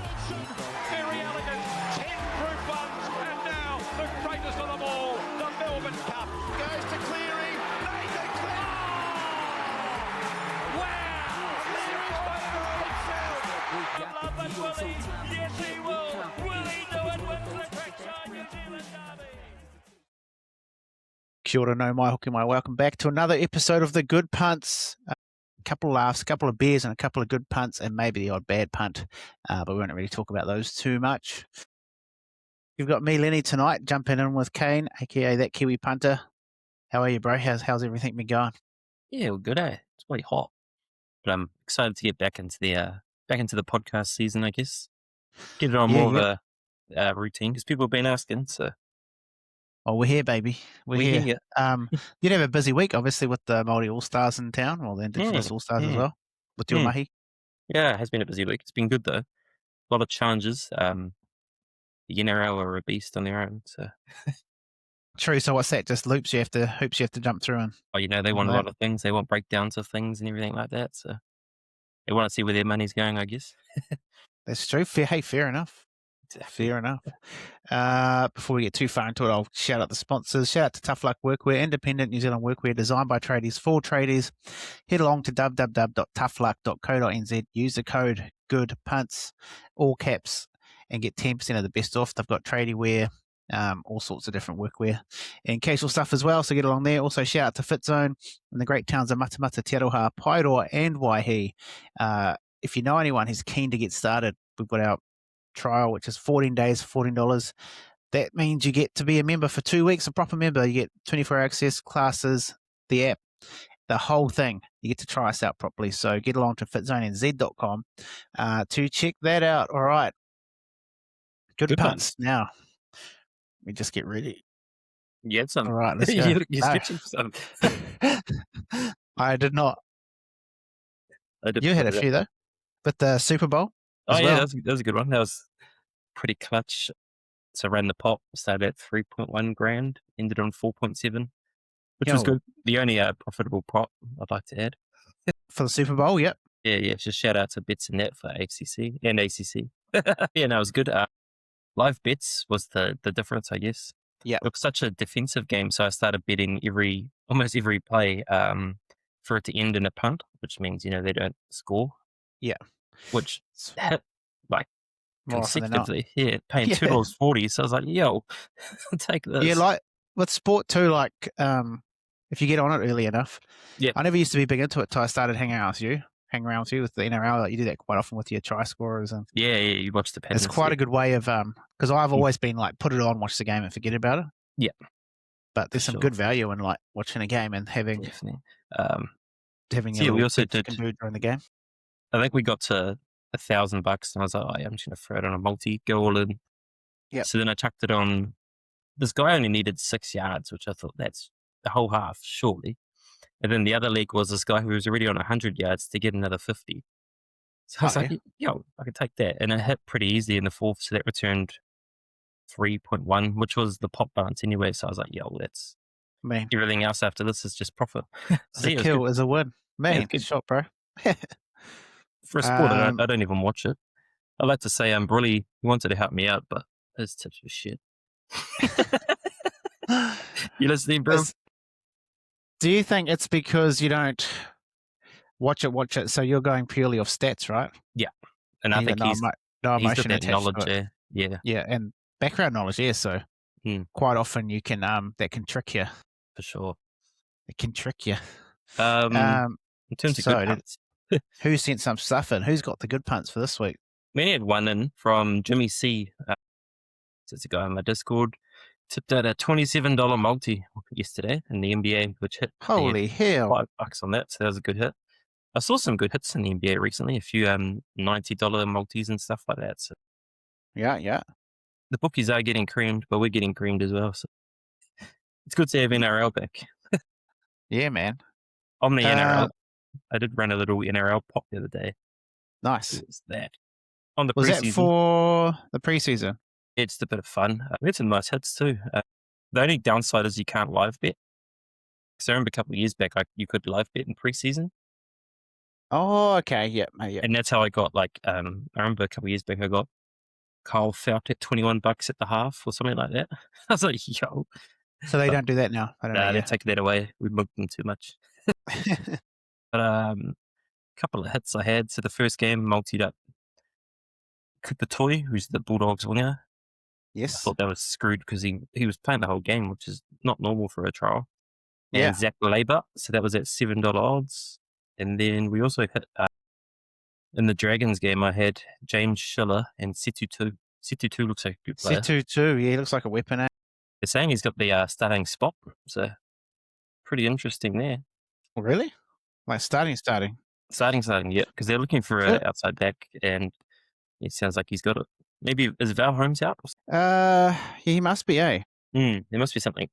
Very elegant, 10 through buns, and now the greatest of them all, the Melbourne Cup. Goes to Cleary, made the clear! Wow! Cleary's won it all himself! I love that Willie, yes he will! Will he do it with the Trackside New Zealand Derby? Kia ora, no mai hoki mai. Welcome back to another episode of the Good Punts. A couple of laughs, a couple of beers, and a couple of good punts, and maybe the odd bad punt. But we won't really talk about those too much. You've got me, Lenny, tonight, jumping in with Kane, aka that Kiwi punter. How are you, bro? How's everything been going? Yeah, well, good, eh? It's bloody hot, but I'm excited to get back into the podcast season. I guess get it on more of a routine because people have been asking. So, oh, we're here, baby. We're here. Yeah. You'd have a busy week, obviously, with the Māori All-Stars in town, or the Indigenous All-Stars as well, with your mahi. Yeah, it has been a busy week. It's been good though. A lot of challenges. The NRL are a beast on their own. So. True. So what's that? Just hoops you have to jump through and. Oh, they want a lot of things. They want breakdowns of things and everything like that. So they want to see where their money's going, I guess. That's true. Fair enough. Exactly. Fair enough. Before we get too far into it, I'll shout out the sponsors. Shout out to Toughluck Workwear, independent New Zealand workwear designed by tradies for tradies. Head along to www.toughluck.co.nz. Use the code Good Punts, all caps, and get 10% of the best off. They've got tradie wear, all sorts of different workwear and casual stuff as well. So get along there. Also shout out to Fitzone in the great towns of Matamata, Te Aroha, Paeroa, and Waihi. If you know anyone who's keen to get started, we've got our trial, which is 14 days, $14. That means you get to be a member for 2 weeks, a proper member. You get 24-hour access, classes, the app, the whole thing. You get to try us out properly. So get along to fitzonenz.com to check that out. All right. Good punts. Now, we just get ready. You had some. All right, let's go. you skipped some. I did not. You had a few, though. But the Super Bowl. Oh, yeah, well. that was a good one. That was pretty clutch. So ran the pop, started at 3.1 grand, ended on 4.7, which was good. The only profitable prop I'd like to add. For the Super Bowl, yep. Yeah. Just shout out to Bets and Net for ACC and ACC. Yeah, no, it was good. Live bets was the difference, I guess. Yeah. It was such a defensive game, so I started betting almost every play for it to end in a punt, which means, they don't score. Yeah. Which hit like more consecutively. Yeah, paying $2.40. So I was like, yo, take this. Yeah, like with sport too, like if you get on it early enough. Yeah. I never used to be big into it till I started hanging around with you with the NRL. Like you do that quite often with your try scorers and yeah, you watch the patterns. It's quite a good way of because I've always been like put it on, watch the game and forget about it. Yeah. But there's some good value in like watching a game and having we also did during the game. I think we got to $1,000 and I was like, oh, yeah, I'm just going to throw it on a multi, go all in. Yeah. So then I chucked it on. This guy only needed 6 yards, which I thought that's the whole half, surely. And then the other leg was this guy who was already on 100 yards to get another 50. So I was like, yo, I could take that. And it hit pretty easy in the fourth. So that returned 3.1, which was the pop balance anyway. So I was like, yo, that's everything else after this is just profit. It's a kill, is a win. Man, good shot, bro. For a sport, I don't even watch it. I'd like to say Brully wanted to help me out, but his tips were shit. You listening, bro? Do you think it's because you don't watch it, so you're going purely off stats, right? Yeah. And I think he's emotion that knowledge, yeah. Yeah, and background knowledge, yeah, so quite often you can, that can trick you. For sure. It can trick you. In terms of good punts. Who sent some stuff in? Who's got the good punts for this week? We had one in from Jimmy C. It's a guy on my Discord. Tipped out a $27 multi yesterday in the NBA, which hit. Holy hell. $5 on that, so that was a good hit. I saw some good hits in the NBA recently, a few $90 multis and stuff like that. So. Yeah. The bookies are getting creamed, but we're getting creamed as well. So it's good to have NRL back. Yeah, man. On the NRL. I did run a little NRL pop the other day. Nice. It was that. On the was preseason. That for the preseason? It's a bit of fun. We had some nice hits too. The only downside is you can't live bet. Because I remember a couple of years back, you could live bet in preseason. Oh, okay. Yeah. And that's how I got I remember a couple of years back, I got Kyle Felt at $21 at the half or something like that. I was like, yo. So they don't do that now. I don't know. They Yeah. take that away. We milked them too much. But a couple of hits I had. So the first game, multied up Kupatoy, who's the Bulldogs winger. I Yes. thought that was screwed because he was playing the whole game, which is not normal for a trial. And Yeah. Zach Labour, so that was at $7 odds. And then we also hit in the Dragons game. I had James Schiller and Setu2. Setu2 looks like a good player. C2-2. Yeah, he looks like a weapon. Eh? They're saying he's got the starting spot, so pretty interesting there. Oh, really? Like starting. Starting, yeah, because they're looking for an outside back, and it sounds like he's got it. Maybe is Val Holmes out? Yeah, he must be. Eh? There must be something.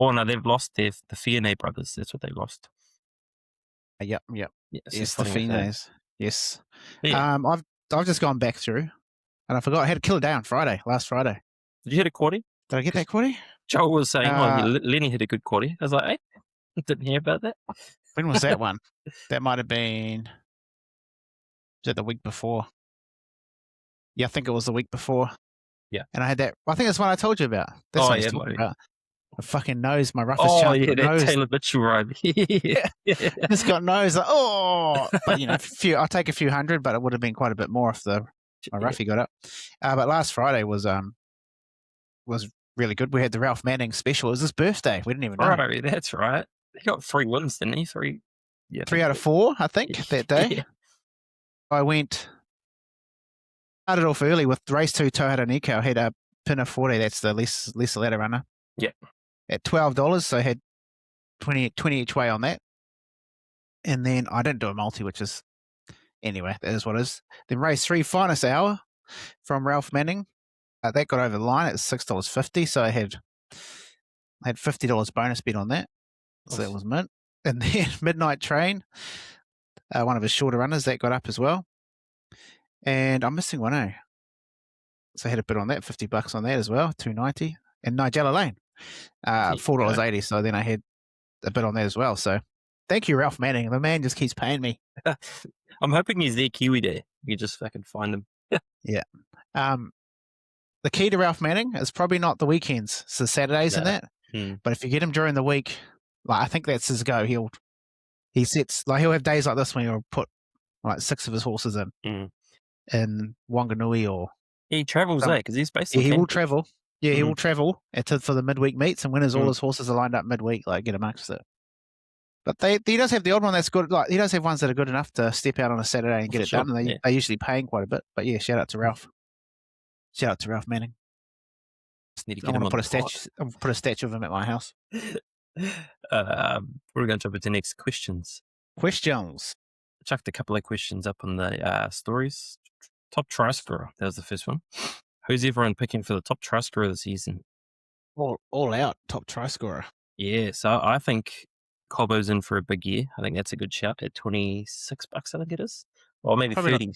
Oh no, they've lost the Fione brothers. That's what they lost. Yep. Yeah, so Yes, the fighting it there. Finos. Yes. Yeah. I've just gone back through, and I forgot I had a killer day on Friday. Last Friday. Did you hit a quaddie? Did I get that quaddy? Joel was saying, Lenny hit a good quaddie. I was like, hey, didn't hear about that. When was that one? That might have been. Was it the week before? Yeah, I think it was the week before. Yeah. And I had that. I think that's one I told you about. That's what I was talking about. My fucking nose, my roughest chunk. Yeah, that nose. Taylor Mitchell ride. Yeah. Just got nose. Like, but I'll take a few hundred, but it would have been quite a bit more if my roughie got up. But last Friday was really good. We had the Ralph Manning special. It was his birthday. We didn't even know. Right, that's right. He got 3 wins, didn't he? 3 out of 4, I think, that day. Yeah. I started off early with race 2 Tohara Nikau. Had a Pinner 40. That's the lesser ladder runner. Yeah. At $12, so I had 20 each way on that. And then I didn't do a multi, which is, anyway, that is what it is. Then race 3 finest hour from Ralph Manning. That got over the line at $6.50, so I had $50 bonus bet on that. So that was mint. And then Midnight Train, one of his shorter runners, that got up as well. And I'm missing one, eh? So I had a bit on that, $50 on that as well, $2.90. And Nigella Lane, $4.80. So then I had a bit on that as well. So thank you, Ralph Manning. The man just keeps paying me. I'm hoping he's there Kiwi Day. You just fucking find him. Yeah. The key to Ralph Manning is probably not the weekends, so Saturdays and that. But if you get him during the week, like I think that's his go. He'll have days like this when he'll put like 6 of his horses in Wanganui or he travels, because he's based in he will travel. Yeah, he will travel for the midweek meets, and when all his horses are lined up midweek, like get amongst it. But he does have the odd one that's good. Like he does have ones that are good enough to step out on a Saturday and get it done. And they usually pay him quite a bit. But yeah, shout out to Ralph. Shout out to Ralph Manning. Just need to I get him want on to put a statue of him at my house. We're going to jump into next questions. Questions. I chucked a couple of questions up on the stories. Top try scorer. That was the first one. Who's everyone picking for the top try scorer of the season? All out top try scorer. Yeah, so I think Cobbo's in for a big year. I think that's a good shout at $26, I think it is. Or maybe Probably 30.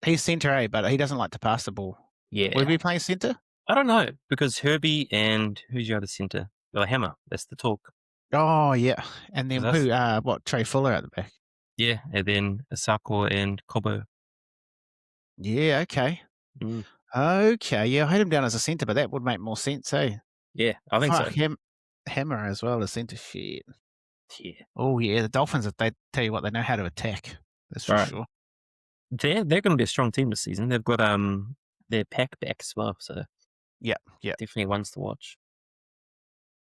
He's centre, but he doesn't like to pass the ball. Yeah. Will he be playing centre? I don't know, because Herbie and who's your other centre? Well, Hammer. That's the talk. Oh, yeah. And then Trey Fuller at the back? Yeah, and then Asako and Cobbo. Yeah, okay. Okay, yeah, I had him down as a centre, but that would make more sense, eh? Yeah, I think so. Hammer as well as centre. Shit. Yeah. Oh, yeah, the Dolphins, they tell you what, they know how to attack. That's for sure. They're going to be a strong team this season. They've got their pack back as well, so yeah, definitely ones to watch.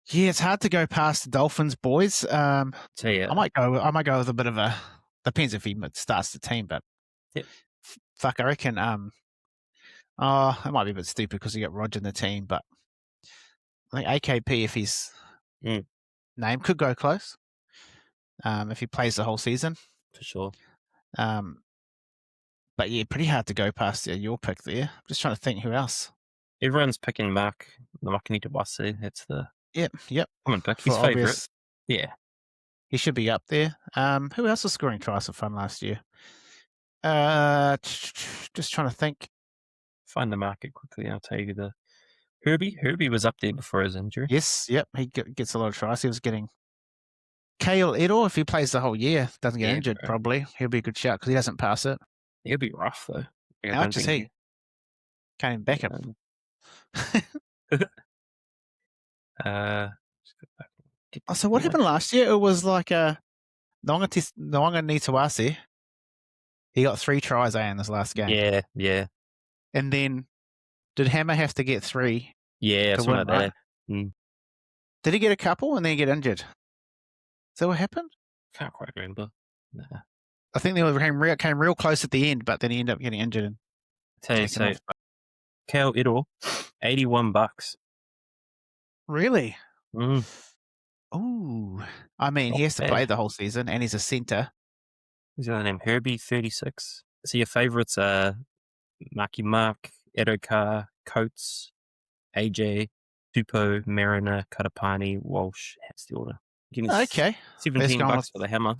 Yeah, it's hard to go past the Dolphins, boys. I might go with a bit of a, depends if he starts the team, but fuck, I reckon. It might be a bit stupid because you got Roger in the team, but I think AKP, if his name could go close, if he plays the whole season, for sure. But yeah, pretty hard to go past your pick there. I'm just trying to think who else. Everyone's picking Mark Nawakanita-Wase. That's the common pick. His favourite. Yeah. He should be up there. Who else was scoring tries for fun last year? Just trying to think. Find the market quickly. I'll tell you the Herbie. Herbie was up there before his injury. Yes, yep. He gets a lot of tries. He was getting Kale Edo, if he plays the whole year, doesn't get injured, probably. He'll be a good shout because he doesn't pass it. He'll be rough, though. How much is he? Kane Beckham. So what happened last year? It was like Noanga Nitawase. He got 3 tries in this last game. Yeah. And then did Hammer have to get 3 Yeah, to something win, like right? that. Mm. Did he get a couple and then get injured? Is that what happened? Can't quite remember. Nah. I think they came real close at the end, but then he ended up getting injured and Tell you, taken so off. Cal Idol, $81. Really? Mm. Ooh. I mean, Not he has to bad. play the whole season, and he's a centre. Who's the other name? Herbie, 36. So your favourites are Maki Mark, Edoka, Coates, AJ, Tupo, Mariner, Katapani, Walsh. That's the order. Okay. $17 for the hammer.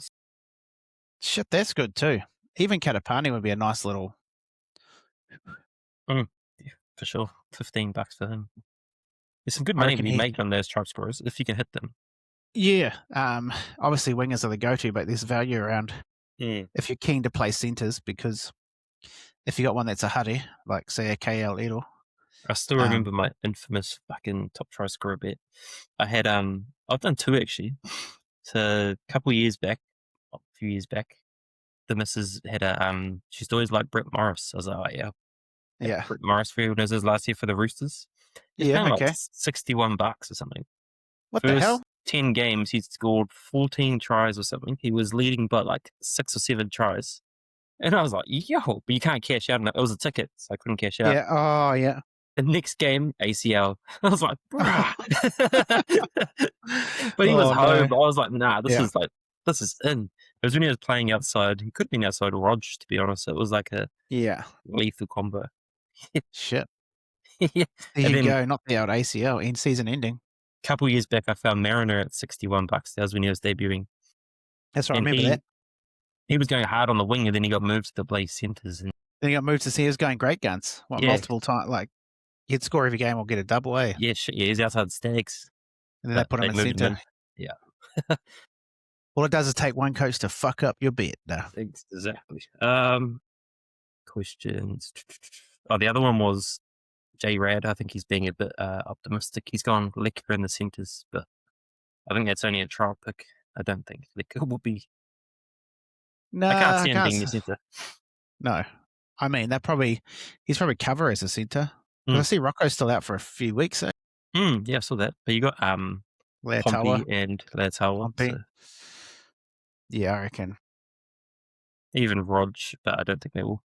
Shit, that's good too. Even Katapani would be a nice little. Yeah, for sure. $15 for him. There's some good I money to reckon be he- made on those tribe scorers if you can hit them. Yeah. Obviously, wingers are the go-to, but there's value around if you're keen to play centres, because if you got one that's a huddy, like say a KL Edo. I still remember my infamous fucking top try scorer bet. I had I've done 2 actually. So a couple of years back, a few years back, the missus had a she's always liked Brett Morris. I was like, oh, yeah. Brett Morris field as his last year for the Roosters. He's paying like $61 or something. What First the hell? 10 games, he's scored 14 tries or something. He was leading by like 6 or 7 tries. And I was like, yo, but you can't cash out. It was a ticket, so I couldn't cash out. Yeah. Oh, yeah. The next game, ACL. I was like, bruh. But he was home. No. I was like, nah, this is in. It was when he was playing outside. He could have been outside Rog, to be honest. It was like a lethal combo. Shit. Yeah. There you go. Not the old ACL in season ending. A couple of years back, I found Mariner at $61. That was when he was debuting. That's right. I remember that. He was going hard on the wing, and then he got moved to the play centres. Then he got moved to see he was going great guns. Multiple times. Like, he'd score every game or get a double, eh? Yeah, he's outside Stags. And then they put him in centre. Yeah. All it does is take one coach to fuck up your bet. No. Exactly. Questions. Oh, the other one was J Rad. I think he's being a bit optimistic. He's gone Liquor in the centres, but I think that's only a trial pick. I don't think Liquor will be. No, I can't see him being the centre. No. I mean, he's probably cover as a centre. I see Rocco's still out for a few weeks. Eh? Yeah, I saw that. But you got Pompey and Leatawa. So. Yeah, I reckon. Even Rog, but I don't think they will.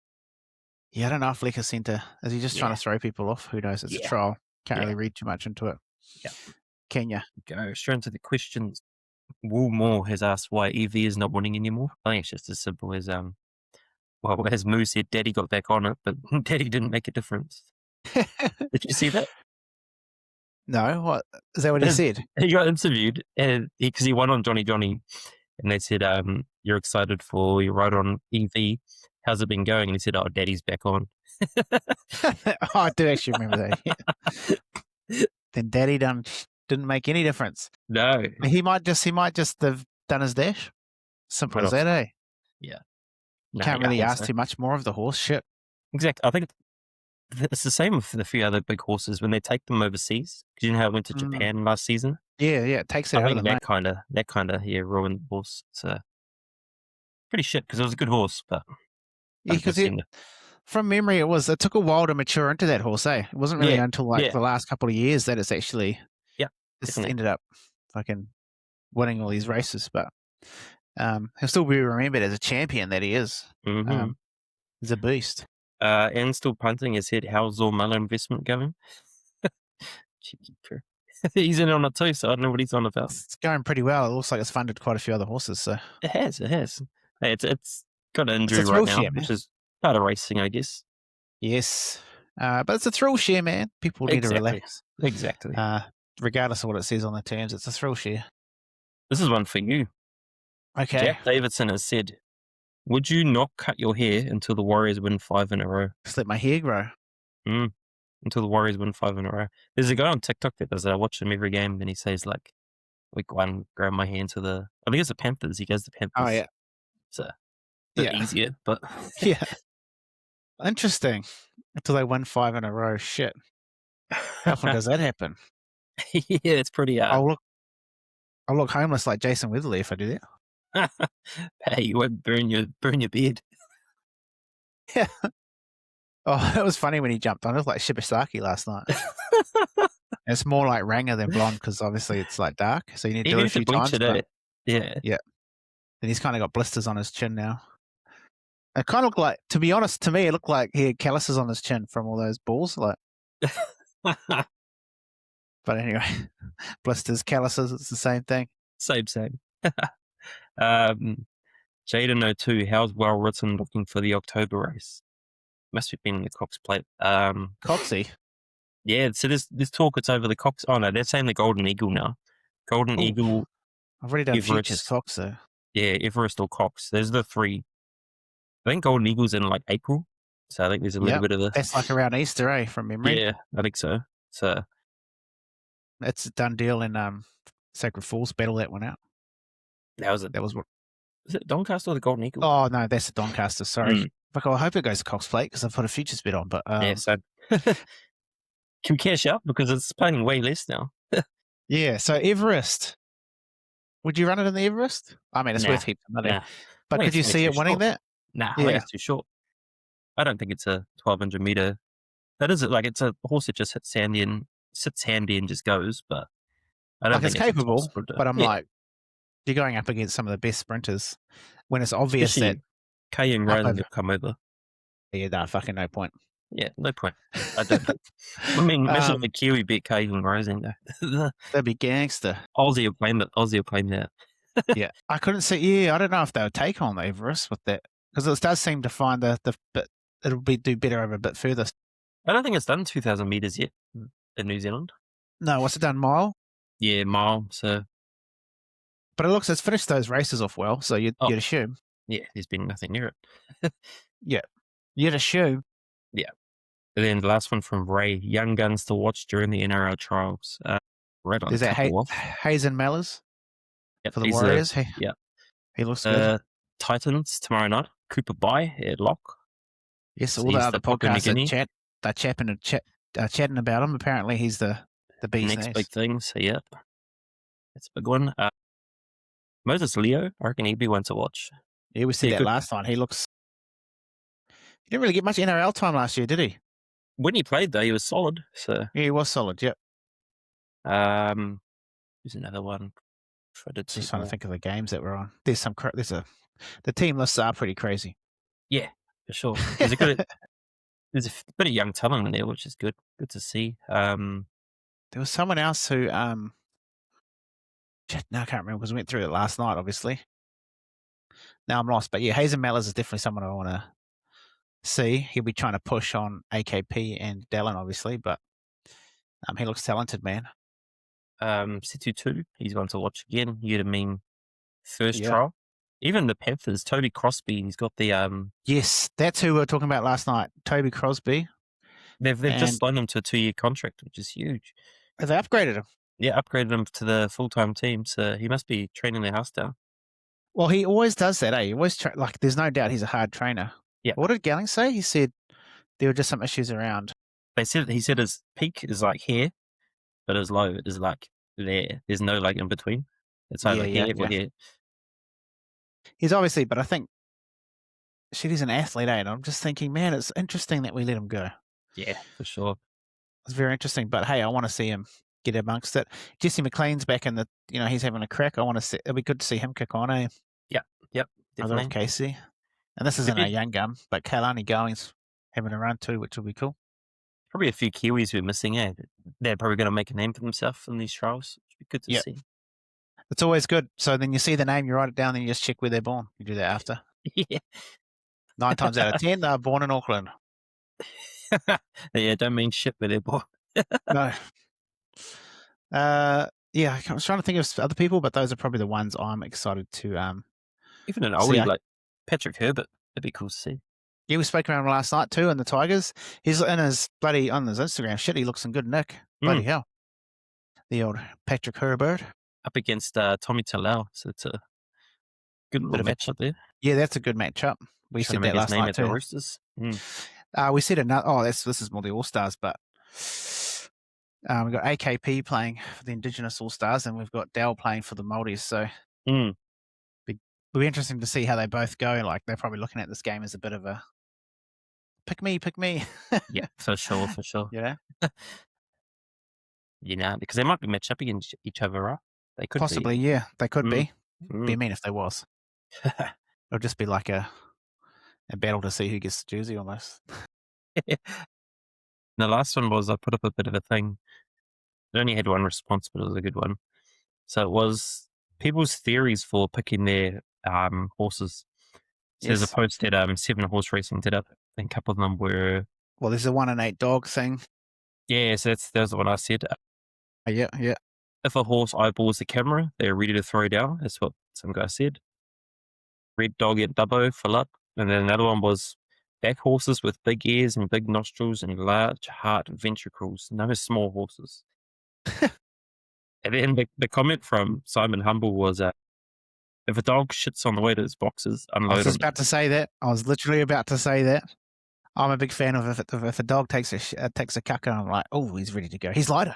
Yeah, I don't know if Liquor centre. Is he just trying to throw people off? Who knows? It's a trial. Can't really read too much into it. Yeah. Can you? Go straight into the questions. Will Moore has asked why EV is not winning anymore. I think it's just as simple as well, as Moo said, Daddy got back on it, but Daddy didn't make a difference. Did you see that? No, what is that? What he said? He got interviewed because he won on Johnny, and they said, "You're excited for your ride on EV? How's it been going?" And he said, "Oh, Daddy's back on." I do actually remember that. Yeah. Then Daddy didn't make any difference. No, he might just have done his dash. Simple as that, eh? Yeah. No, can't really ask too much more of the horse. Shit. Exactly. I think it's the same with a few other big horses when they take them overseas. Because you know how it went to Japan last season. Yeah, it takes it out of them. That kind of ruined the horse. So pretty shit because it was a good horse, but because from memory, it took a while to mature into that horse. Eh? It wasn't really until the last couple of years that it's actually ended up fucking winning all these races. But he'll still be remembered as a champion that he is. Mm-hmm. He's a beast. And still punting his head. How's Zormala investment going? Cheeky prick. He's in on it too, so I don't know what he's on about. It's going pretty well. It looks like it's funded quite a few other horses. So it has. Hey, it's got an injury right now, which is part of racing, I guess. Yes, but it's a thrill share, man. People need to relax. Exactly. Regardless of what it says on the terms, it's a thrill share. This is one for you. Okay. Jack Davidson has said, "Would you not cut your hair until the Warriors win 5 in a row?" Just let my hair grow. Until the Warriors win 5 in a row. There's a guy on TikTok that does that. I watch him every game, and he says like, "Week 1, grab my hair into the." I think it's the Panthers. He goes to Panthers. Oh yeah. So a bit easier, but yeah. Interesting. until they win 5 in a row. Shit. How often does that happen? Yeah, it's pretty I'll look homeless like Jason Witherley if I do that. Hey, you won't burn your beard. Yeah. Oh, it was funny when he jumped on. It was like Shibasaki last night. It's more like Ranger than blonde because obviously it's like dark, so you need to do it a few times. But, Yeah. and he's kind of got blisters on his chin now. It kind of looked like, to be honest, to me, it looked like he had calluses on his chin from all those balls. Like, but anyway, blisters, calluses, it's the same thing. Same. Jaden 02, how's Well Written looking for the October race? Must have been in the Cox Plate. Coxie. Yeah, so there's talk it's over the Cox. Oh no, they're saying the Golden Eagle now. Golden Ooh. Eagle. I've already done Everest. Futures Cox, though. Yeah, Everest or Cox. There's the three. I think Golden Eagle's in like April. So I think there's a little bit of a... That's like around Easter, from memory. Yeah, I think so. So that's a done deal in Sacred Falls. Battle that one out. That was what? Is it Doncaster or the Golden Eagle? Oh no, that's the Doncaster. Sorry. Fuck, I hope it goes to Cox Plate because I've put a futures bet on. But yeah, so can we cash out because it's paying way less now? Yeah. So Everest. Would you run it in the Everest? I mean, it's worth heaps of money. Nah. But could you see it winning that? Nah, I think it's too short. I don't think it's a 1,200 meter. That is it. Like it's a horse that just sits handy and just goes. But I don't think it's capable. But I'm like, you're going up against some of the best sprinters when it's obvious that Kane Rising will come over. Yeah, no, fucking no point. Yeah, no point. I don't think. I mean, imagine the Kiwi beat Kane Rising though. That'd be gangster. Aussie will claim that. Yeah, I couldn't see. Yeah, I don't know if they would take on the Everest with that because it does seem to find the bit. It'll do better over a bit further. I don't think it's done 2,000 meters yet in New Zealand. No, what's it done? Mile? Yeah, mile. So, but it's finished those races off well. So you'd assume. Yeah, there's been nothing near it. Yeah, you'd assume. Yeah. And then the last one from Ray: young guns to watch during the NRL trials. Right on. Is that Hazen Mellors? Yep, for the Warriors. He looks good. Titans tomorrow night. Cooper Bye at lock. Yes, all the other podcasts they're chatting about him. Apparently, he's the bee's next big thing. So that's a big one. Moses Leo, I reckon he'd be one to watch. Yeah, we said that last time. He didn't really get much NRL time last year, did he? When he played though, he was solid. So yeah, he was solid. Yep. There's another one. Just trying to think of the games that were on. The team lists are pretty crazy. Yeah, for sure. There's a bit of young talent in there, which is good. Good to see. There was someone else who I can't remember because we went through it last night, obviously. Now I'm lost. But yeah, Hazen Mellors is definitely someone I want to see. He'll be trying to push on AKP and Dallin, obviously, but he looks talented, man. Situ 2, he's one to watch again. You'd mean first trial. Even the Panthers, Toby Crosby, he's got the yes, that's who we were talking about last night. Toby Crosby. They've just signed him to a 2-year contract, which is huge. Have they upgraded him? Yeah, upgraded him to the full-time team, so he must be training their house down. Well, he always does that, eh? He always there's no doubt he's a hard trainer. Yeah. What did Gelling say? He said there were just some issues around. He said his peak is like here, but his low is like there. There's no like in between. It's either here or here. He's obviously, but I think he's an athlete, eh? And I'm just thinking, man, it's interesting that we let him go. Yeah, for sure. It's very interesting. But hey, I want to see him get amongst it. Jesse McLean's back in he's having a crack. I want to see. It'll be good to see him kick on, eh? Yep, definitely. I love Casey. And this isn't a young gun, but Kalani Going's having a run too, which will be cool. Probably a few Kiwis we're missing, eh? They're probably going to make a name for themselves in these trials. It'd be good to see. It's always good. So then you see the name, you write it down, then you just check where they're born. You do that after. Yeah. 9 times out of 10, they're born in Auckland. Yeah, don't mean shit where they're born. No. I was trying to think of other people, but those are probably the ones I'm excited to even an oldie like Patrick Herbert. That'd be cool to see. Yeah, we spoke about him last night too in the Tigers. He's in his on his Instagram. Shit, he looks in good nick. Bloody hell. The old Patrick Herbert. Up against Tommy Talau, so it's a good little matchup there. Yeah, that's a good matchup. We said that last night too. The Roosters. We said another. Oh, this is more the All Stars, but we've got AKP playing for the Indigenous All Stars, and we've got Dell playing for the Māoris. So Mm. it'll be interesting to see how they both go. Like they're probably looking at this game as a bit of a pick me. Yeah, for sure. Yeah, You know, because they might be matched up against each other, right? They could possibly. be. Yeah, they could be. Mm. Be mean if they was. It'll just be like a battle to see who gets the jersey almost. The last one was I put up a bit of a thing. It only had one response, but it was a good one. So it was people's theories for picking their horses. So there's a Yes. post that 7 Horse Racing did up, and a couple of them were Well, there's a 1 in 8 dog thing. yeah. So that's what I said. Yeah. If a horse eyeballs the camera, they're ready to throw down. That's what some guy said. Red dog at Dubbo for luck. And then another one was back horses with big ears and big nostrils and large heart ventricles. No small horses. And then the comment from Simon Humble was, if a dog shits on the way to his boxes, unload I was just him. about to say that. I was literally about to say that. I'm a big fan of if a dog takes a caca, I'm like, oh, he's ready to go. He's lighter.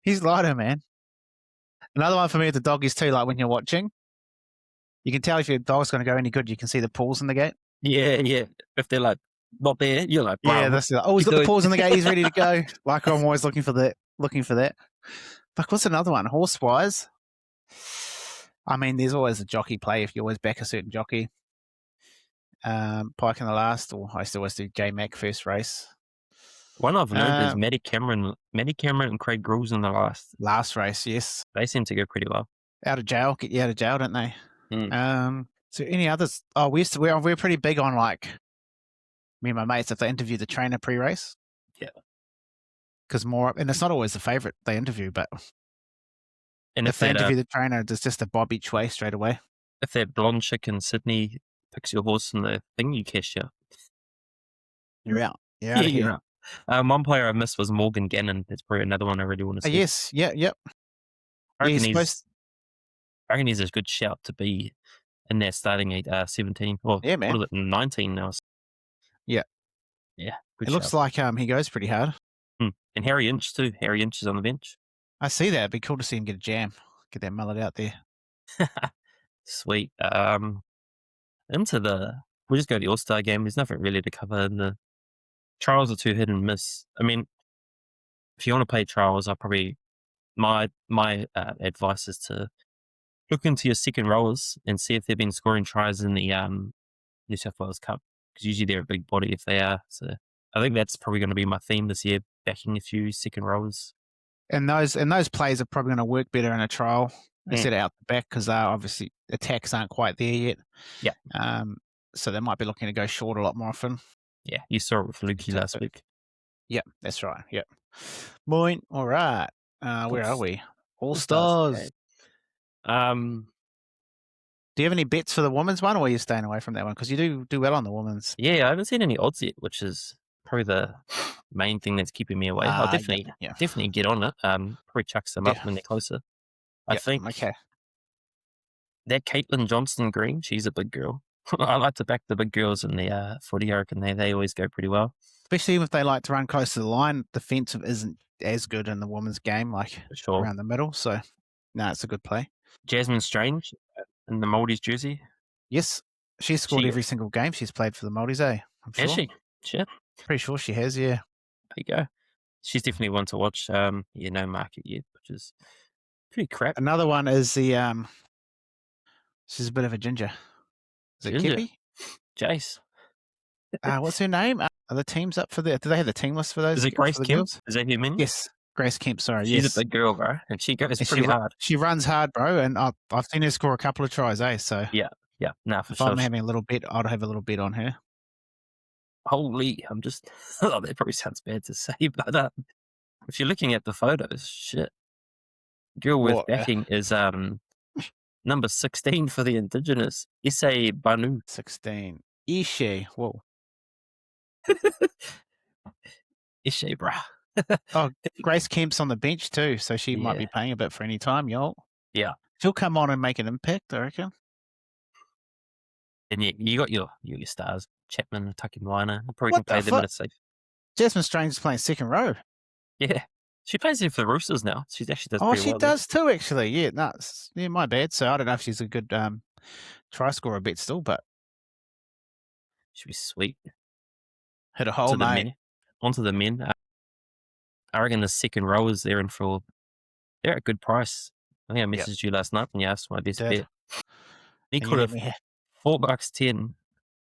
He's lighter, man. Another one for me with the doggies too, like when you're watching, you can tell if your dog's going to go any good. You can see the paws in the gate. Yeah. If they're like not there, you're like, Yeah, that's like, oh, he's got the paws in the gate. He's ready to go. Like I'm always looking for that. Like what's another one? Horse wise, I mean, there's always a jockey play if you always back a certain jockey. Pike in the last, or I used to always do J Mac first race. One I've noted is Maddie Cameron and Craig Grulls in the last race. Yes, they seem to go pretty well. Out of jail, get you out of jail, don't they? Mm. So any others? Oh, we're pretty big on like me and my mates if they interview the trainer pre-race. Yeah, because and it's not always the favorite they interview, but and if they interview the trainer, there's just a bob each way straight away. If that blonde chick in Sydney picks your horse in the thing, you cash out. You're out. You're out of here. One player I missed was Morgan Gannon. That's probably another one I really want to see. Yes. Yep. I reckon he's a good shout to be in there starting at 17. Well, yeah, man. What is it, 19 now? Yeah. Good it looks like he goes pretty hard. And Harry Inch too. Harry Inch is on the bench. I see that. It'd be cool to see him get a jam. Get that mullet out there. Sweet. We'll just go to the All-Star game. There's nothing really to cover in the trials are too hit and miss. I mean, if you want to play trials, my advice is to look into your second rowers and see if they've been scoring tries in the New South Wales Cup, because usually they're a big body if they are. So I think that's probably going to be my theme this year, backing a few second rowers. And those plays are probably going to work better in a trial instead of out the back, because obviously attacks aren't quite there yet. Yeah. So they might be looking to go short a lot more often. Yeah, you saw it with Lukey last week. Yep, that's right. Yep. All right. Where are we? All Stars. Do you have any bets for the women's one, or are you staying away from that one? Because you do well on the women's. Yeah, I haven't seen any odds yet, which is probably the main thing that's keeping me away. I'll definitely get on it. Probably chuck some up when they're closer. I think that Caitlin Johnston Green, she's a big girl. I like to back the big girls in the footy. I reckon they always go pretty well. Especially if they like to run close to the line. Defensive isn't as good in the women's game, like around the middle. So, no, it's a good play. Jasmine Strange in the Māoris jersey. Yes, she's scored every single game she's played for the Māoris, I'm sure. Has she? Sure. Pretty sure she has, yeah. There you go. She's definitely one to watch. No market yet, which is pretty crap. Another one is the she's a bit of a ginger. Is it Kiwi? Jace. What's her name? Are the teams up for that? Do they have the team list for those? Is it Grace Kemp? Is that who you mean? Yes, Grace Kemp. Sorry, she's a big girl, bro, and she goes pretty hard. She runs hard, bro, and I've seen her score a couple of tries, So yeah, no, for if sure. I'm having a little bet, I'd have a little bet on her. Holy, I'm just. That probably sounds bad to say, but if you're looking at the photos, shit, girl with backing is number 16 for the Indigenous, Issei Banu. 16. Ishe. Whoa. Ishe, bruh. Grace Kemp's on the bench too, so she might be paying a bit for any time, y'all. Yeah. She'll come on and make an impact, I reckon. And you got your stars, Chapman, Takimaina. Probably What can play the them in fuck? a safe. Jasmine Strange is playing second row. Yeah. She plays there for the Roosters now. She actually does Oh, pretty she well there. does too, actually. Yeah, nuts. Yeah, my bad. So I don't know if she's a good try scorer bet still, but Should be sweet. hit a hole, mate. Onto the men. I reckon the second row is there, and they're at a good price. I think I messaged you last night when you asked my best bet. He could have $4.10,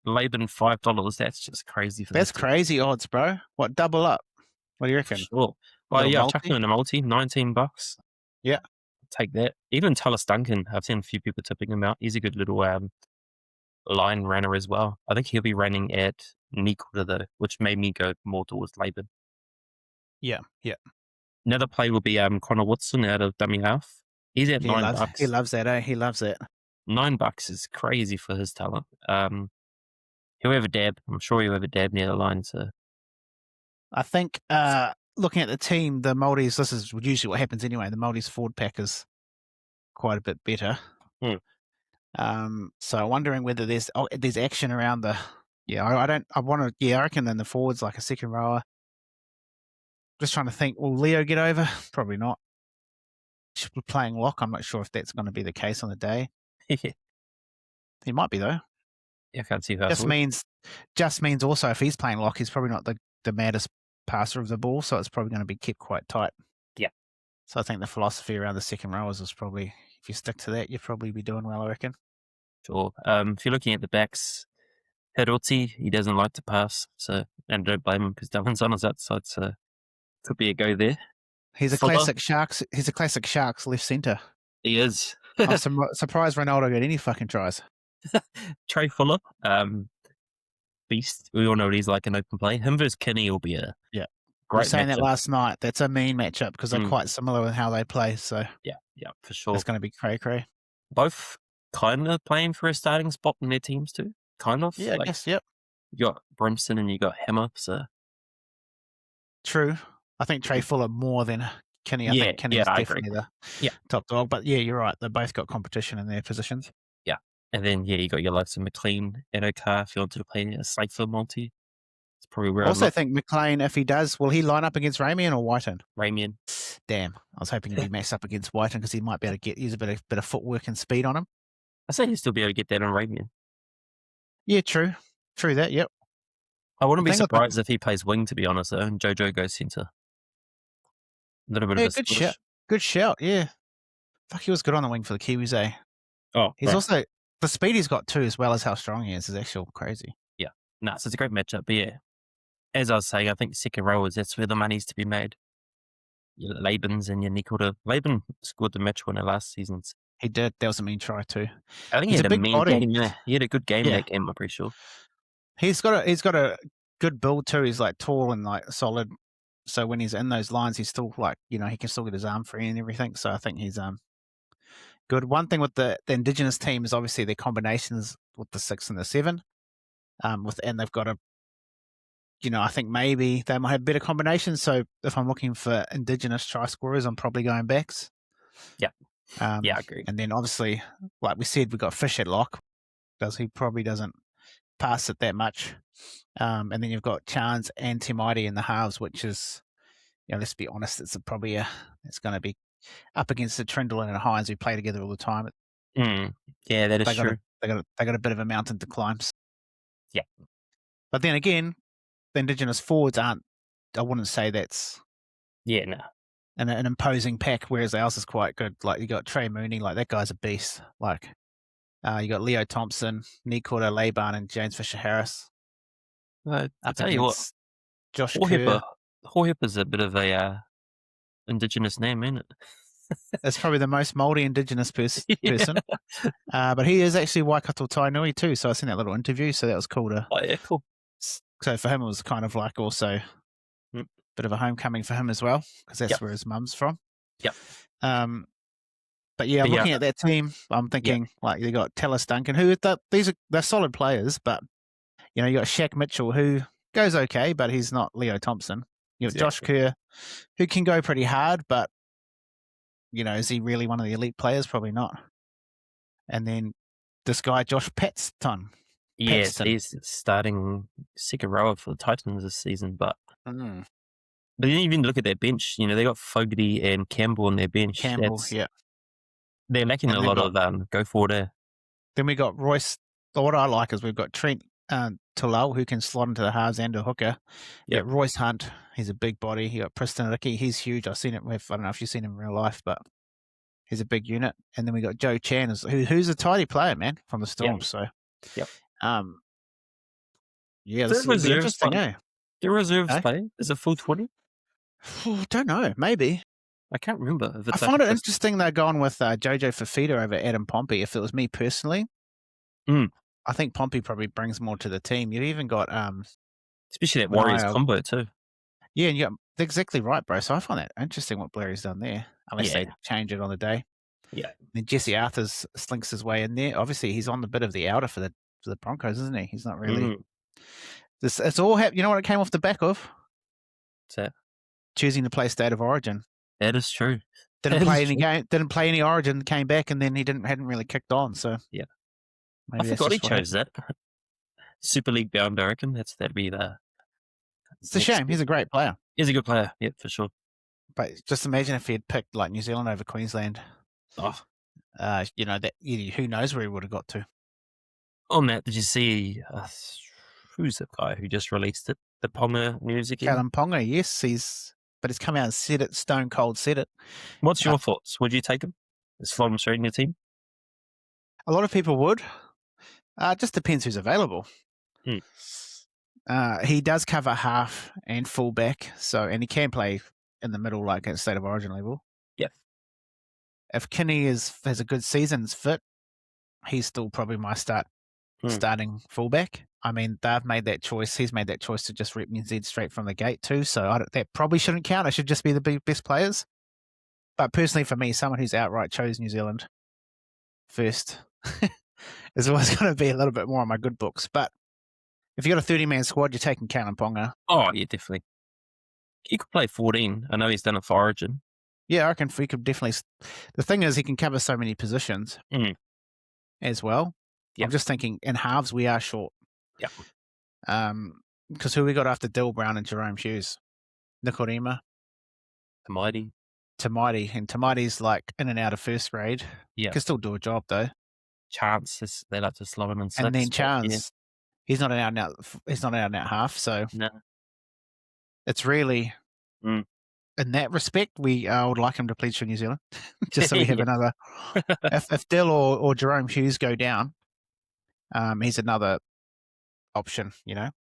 Laban $5. That's just crazy for That's that. crazy odds, bro. What, double up? What do you reckon? Sure. Oh yeah, I'll chuck in a multi, $19. Yeah. Take that. Even Tullis Duncan, I've seen a few people tipping him out. He's a good little line runner as well. I think he'll be running at knee quarter though, which made me go more towards Laban. Yeah, yeah. Another play will be Connor Woodson out of dummy half. He's at $9. He loves that, eh? He loves it. $9 is crazy for his talent. He'll have a dab. I'm sure he'll have a dab near the line. So I think looking at the team, the Māoris, this is usually what happens anyway. The Māoris forward pack is quite a bit better. So I'm wondering whether there's action around the. Yeah, I reckon then the forwards like a second rower. Just trying to think, will Leo get over? Probably not. Should be playing lock. I'm not sure if that's going to be the case on the day. He might be though. Yeah, I can't see how. Just means also if he's playing lock, he's probably not the maddest passer of the ball, so it's probably going to be kept quite tight. Yeah. So I think the philosophy around the second rowers is probably, if you stick to that, you'll probably be doing well, I reckon. Sure. If you're looking at the backs, Hiroti, he doesn't like to pass, so and don't blame him because Dylan's on his outside, so could be a go there. He's a classic Sharks. He's a classic Sharks left centre. He is. I'm surprised Ronaldo got any fucking tries. Trey Fuller, beast. We all know what he's like in open play. Him versus Kinney will be a great. I was saying that last night. That's a mean matchup because they're quite similar in how they play. So yeah, for sure. It's going to be cray. Both kind of playing for a starting spot in their teams too. Kind of. Yeah, I guess. Yep. You got Brimson and you got Hammer. So true. I think Trey Fuller more than Kinney. I think Kinney is definitely the top dog. But yeah, you're right. They both got competition in their positions. Yeah. And then, you got your likes of McLean and O'Carr if you wanted to play a safer multi. It's probably where I think McLean, if he does, will he line up against Ramian or Whiten? Ramian. Damn. I was hoping he'd be matched up against Whiten because he might be able to use a bit of footwork and speed on him. I say he'll still be able to get that on Ramian. Yeah, true. True that, yep. I wouldn't be surprised if he plays wing, to be honest, though, and Jojo goes centre. A little bit of a good shout. Good shout, yeah. Fuck, he was good on the wing for the Kiwis, eh? Oh, he's also the speed he's got too, as well as how strong he is actually crazy. Yeah, so it's a great matchup. But yeah, as I was saying, I think second rowers, that's where the money's to be made. Your Laban's and your Nikota. Laban scored the match winner last season. He did. That was a mean try too. I think he had a mean game. Yeah, he had a good game that game. I'm pretty sure. He's got a good build too. He's like tall and like solid. So when he's in those lines, he's still like, he can still get his arm free and everything. So I think he's good. One thing with the Indigenous team is obviously their combinations with the 6 and the 7. And they've got I think maybe they might have better combinations. So if I'm looking for Indigenous try scorers, I'm probably going backs. Yeah. I agree. And then obviously, like we said, we've got Fish at lock. He probably doesn't pass it that much. And then you've got Chance and Timaiti in the halves, which is, let's be honest, it's going to be up against the Trindle and Hines who play together all the time. Yeah, that is true. They got a bit of a mountain to climb. Yeah. But then again, the Indigenous forwards aren't, I wouldn't say that's an imposing pack, whereas ours is quite good. Like you got Trey Mooney, like that guy's a beast. Like you got Leo Thompson, Nikota Laban, and James Fisher-Harris. I tell you what, Josh Kerr. Hohepa's a bit of a Indigenous name, isn't it? That's probably the most Māori Indigenous person. But he is actually Waikato Tainui too, so I seen that little interview, so that was cool to... Oh, yeah, cool. So for him, it was kind of like also a bit of a homecoming for him as well, because that's where his mum's from. Yep. But yeah, looking at that team, I'm thinking like you got Tullis Duncan, they're solid players, but you got Shaq Mitchell who goes okay, but he's not Leo Thompson. You got Josh Kerr, who can go pretty hard, but is he really one of the elite players? Probably not. And then this guy Josh Patton, Yes, Paxton. he's starting second rower for the Titans this season, but Mm. then even look at their bench. They got Fogarty and Campbell on their bench. Campbell, yeah. They're lacking And a they've lot of go forward there. Then we got Royce. What I like is we've got Trent Toughluck, who can slot into the halves and a hooker. Yep. Yeah, Royce Hunt, he's a big body. You got Preston Ricky, he's huge. I've seen it with, I don't know if you've seen him in real life, but he's a big unit. And then we got Joe Chan, who's a tidy player, man, from the Storm. Yep. So, Yep. Yeah, this will be interesting, eh? Do reserves Eh? play? Is it full 20? Don't know, maybe. I can't remember. If it's I find it interesting they're going with Jojo Fafita over Adam Pompey. If it was me personally, I think Pompey probably brings more to the team. You've even got especially that Warriors combo too. Yeah, and you're exactly right, bro. So I find that interesting what Blair's done there, unless they change it on the day. Yeah. And Jesse Arthurs slinks his way in there. Obviously, he's on the bit of the outer for the Broncos, isn't he? He's not really. It's all happened. You know what it came off the back of? What's that? Choosing to play State of Origin. That is true. Didn't play any Origin, came back, and then he hadn't really kicked on. So yeah, maybe I forgot he chose that. Super League bound, I reckon. That'd be the. It's a shame. He's a great player. He's a good player, yeah, for sure. But just imagine if he had picked like New Zealand over Queensland. Oh, who knows where he would have got to. On that, did you see who's the guy who just released it? The Ponga music. Callum Ponga, yes, but he's come out and said it, stone cold said it. What's your thoughts? Would you take him? Is Flom straight in your team? A lot of people would. It just depends who's available. He does cover half and fullback, and he can play in the middle, like at State of Origin level. Yeah. If Kinney has a good season, is fit, he's still probably my starting fullback. I mean, they've made that choice. He's made that choice to just rep New Z straight from the gate too. So that probably shouldn't count. It should just be the best players. But personally, for me, someone who's outright chose New Zealand first is always going to be a little bit more on my good books. But if you got a 30-man squad, you're taking Callum Ponga. Oh yeah, definitely. He could play 14. I know he's done it for Origin. Yeah, I reckon we could definitely. The thing is, he can cover so many positions as well. Yep. I'm just thinking in halves we are short. Yeah. Because who we got after Dill Brown and Jerome Hughes? Nikorima. Tamaiti. And Tamaiti's like in and out of first grade. Yeah. Can still do a job though. Chance, they like to slot him in six. And then Chance, he's not an out and out. He's not an out and out half. So no. It's really in that respect, I would like him to plead for New Zealand, just so we have another. If Dill or Jerome Hughes go down, he's another option.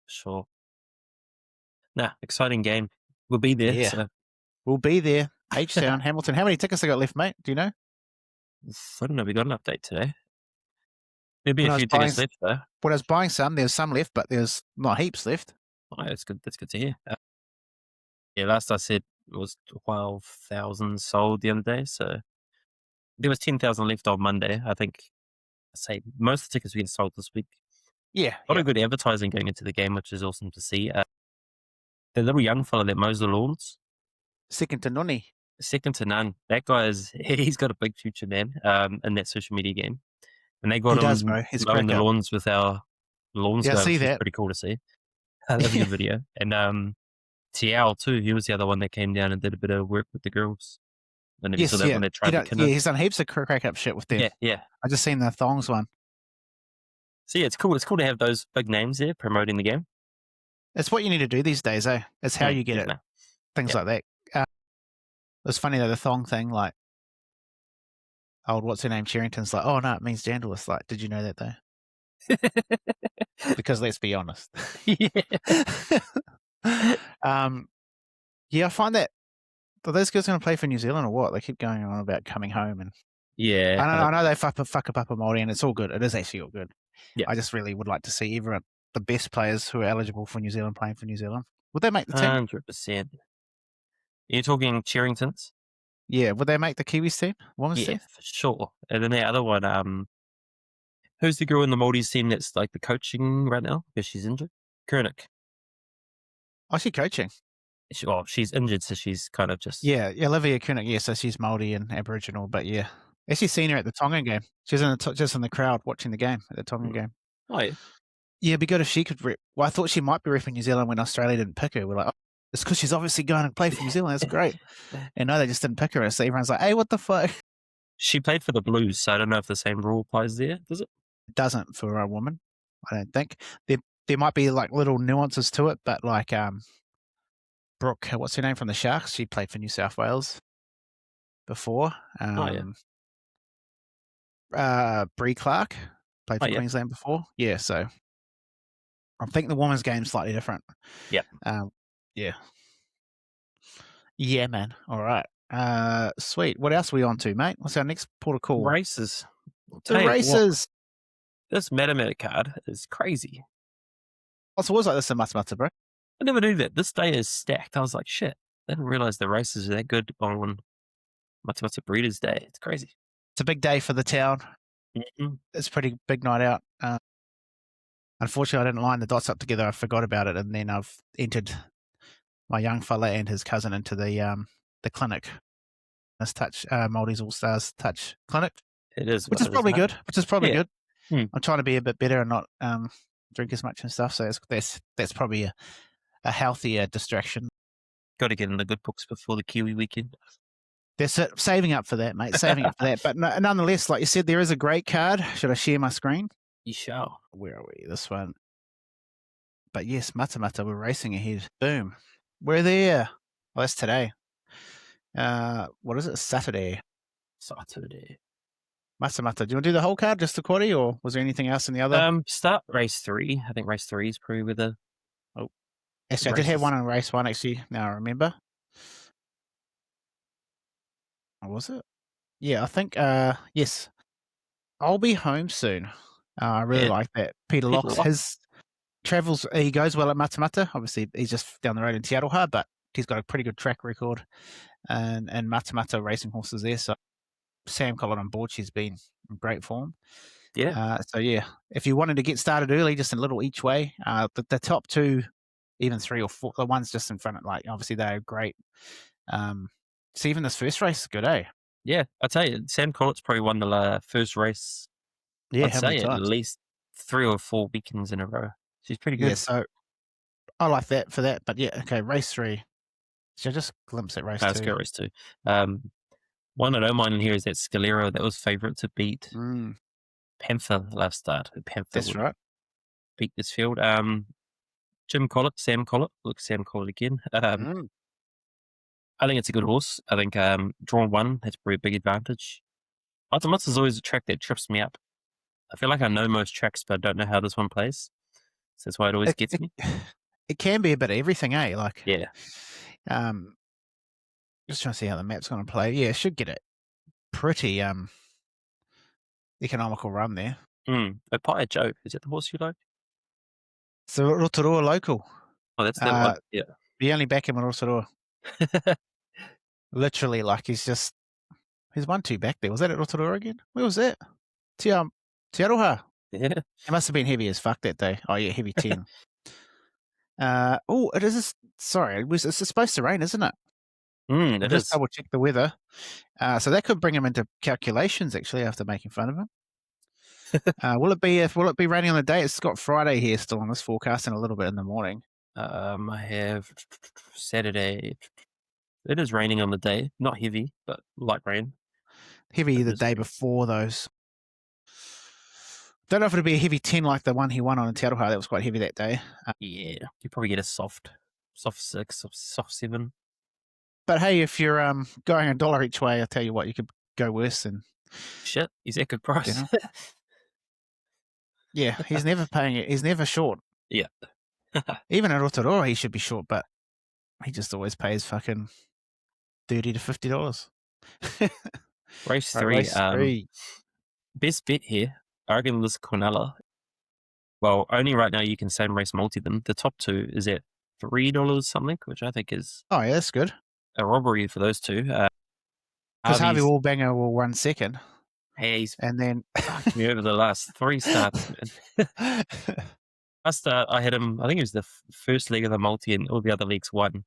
Sure. Nah, exciting game. We'll be there. Yeah, so. We'll be there. H-Town, Hamilton. How many tickets I got left, mate? Do you know? I don't know. We got an update today. There'll be a few tickets left, though. When I was buying there's some left, but there's not heaps left. Oh, that's good. That's good to hear. Yeah, last I said it was 12,000 sold the other day, so there was 10,000 left on Monday. I think I'd say most of the tickets we get sold this week. Yeah. A lot of good advertising going into the game, which is awesome to see. The little young fella that mows the lawns. Second to none. That guy he's got a big future, man, in that social media game. And they got him mowing the lawns with our lawns. Yeah, I see that. Pretty cool to see. I love your video. And Tiao too, he was the other one that came down and did a bit of work with the girls. And when they tried to kill him. Yeah, he's done heaps of crack up shit with them. Yeah. I just seen the thongs one. So yeah, it's cool. It's cool to have those big names there promoting the game. It's what you need to do these days, eh? It's how you get it. Things like that. It was funny though, the thong thing, like what's her name, Sherrington's like, oh no, it means genderless. Like, did you know that though? Because let's be honest. I find that are those girls going to play for New Zealand or what? They keep going on about coming home and I know they fuck up a Māori and it's all good. It is actually all good. Yeah. I just really would like to see everyone, the best players who are eligible for New Zealand playing for New Zealand. Would they make the team? 100%. You're talking Sherringtons? Yeah, would they make the Kiwis team? Women's team? For sure. And then the other one, who's the girl in the Māoris team that's like the coaching right now because she's injured? Kernick. Oh, she's coaching. She's injured, so she's kind of just... Yeah, Olivia Kernick, yeah, so she's Māori and Aboriginal, but yeah. Actually seen her at the Tongan game. She was just in the crowd watching the game, at the Tongan game. Oh, yeah. Yeah, it'd be good if she could rep. Well, I thought she might be repping New Zealand when Australia didn't pick her. We're like, oh, it's because she's obviously going to play for New Zealand. That's great. And no, they just didn't pick her. So everyone's like, hey, what the fuck? She played for the Blues, so I don't know if the same rule applies there, does it? It doesn't for a woman, I don't think. There might be like little nuances to it, but like Brooke, what's her name from the Sharks? She played for New South Wales before. Bree Clark played for Queensland before. Yeah, so I think the women's game's slightly different. Yeah. Yeah. Yeah, man. All right. Sweet. What else are we on to, mate? What's our next port of call? Races. The races. This Matamata card is crazy. It's always like this in Matamata, bro. I never knew that. This day is stacked. I was like, shit. I didn't realize the races are that good on Matamata Breeders' Day. It's crazy. It's a big day for the town. Mm-hmm. It's a pretty big night out. Unfortunately, I didn't line the dots up together. I forgot about it, and then I've entered my young fella and his cousin into the clinic. This Māori's All Stars Touch clinic. It is, which is probably good. Good. I'm trying to be a bit better and not drink as much and stuff. So that's probably a healthier distraction. Got to get in the good books before the Kiwi weekend. That's it. Saving up for that, mate. Saving up for that. But nonetheless, like you said, there is a great card. Should I share my screen? You shall. Where are we? This one. But yes, Matamata, we're racing ahead. Boom. We're there. Well, that's today. What is it? Saturday. Matamata. Do you want to do the whole card, just the quaddie, or was there anything else in the other? Start race 3. I think race 3 is probably with actually, I did have one in race 1, actually. Now I remember. What was it? Yeah, I think, yes. I'll be home soon. I really like that. Peter Locks, his travels, he goes well at Matamata. Obviously, he's just down the road in Te Aroha, but he's got a pretty good track record and Matamata racing horses there. So Sam Collett on board, she's been in great form. Yeah. So yeah, if you wanted to get started early, just a little each way, the top 2, even 3 or 4, the ones just in front of, like, obviously they're great. So even this first race is good, eh? Yeah, I tell you, Sam Collett's probably won the first race. Yeah, I'd say at least 3 or 4 weekends in a row. She's pretty good. Yeah, so I like that for that. But yeah, okay, race 3. Should I just glimpse at race 2? Let's go race 2. One I don't mind in here is that Scalero that was favourite to beat Panther last start. Panther That's right. Beat this field. Jim Collett, Sam Collett. Look, Sam Collett again. I think it's a good horse. I think drawn 1, that's probably a big advantage. Matamata is always a track that trips me up. I feel like I know most tracks, but I don't know how this one plays. So that's why it always gets me. It can be a bit of everything, eh? Like, yeah. Just trying to see how the map's going to play. Yeah, should get it pretty economical run there. Opaya Joe, is that the horse you like? So Rotorua local. Oh, that's that one. Yeah. We only back him in Rotorua. Literally, like he's 1-2 back there. Was that at Rotorua again? Where was that? Te Aroha. Yeah. It must have been heavy as fuck that day. Oh yeah, heavy 10. It is. Sorry, it's supposed to rain, isn't it? It just is. double check the weather. So that could bring him into calculations actually after making fun of him. Will it be raining on the day? It's got Friday here still on this forecast and a little bit in the morning. I have Saturday. It is raining on the day, not heavy, but light rain. Heavy the day before those. Don't know if it'll be a heavy 10 like the one he won on in Te Aroha. That was quite heavy that day. Yeah, you probably get a soft 6, soft 7. But hey, if you're going $1 each way, I tell you what, you could go worse than. Shit, he's at good price. You know? Yeah, he's never paying it. He's never short. Yeah. Even at Rotorua, he should be short, but he just always pays fucking $30 to $50. Race 3. Race 3. Best bet here, I reckon Liz Cornella. Well, only right now you can same race multi them. The top 2 is at $3 something, which I think is yeah, that's good. A robbery for those 2. Because Harvey Wallbanger will run second. Hey, he's and then fucked me over the last 3 starts, man. I had him, I think it was the first leg of the multi and all the other legs won.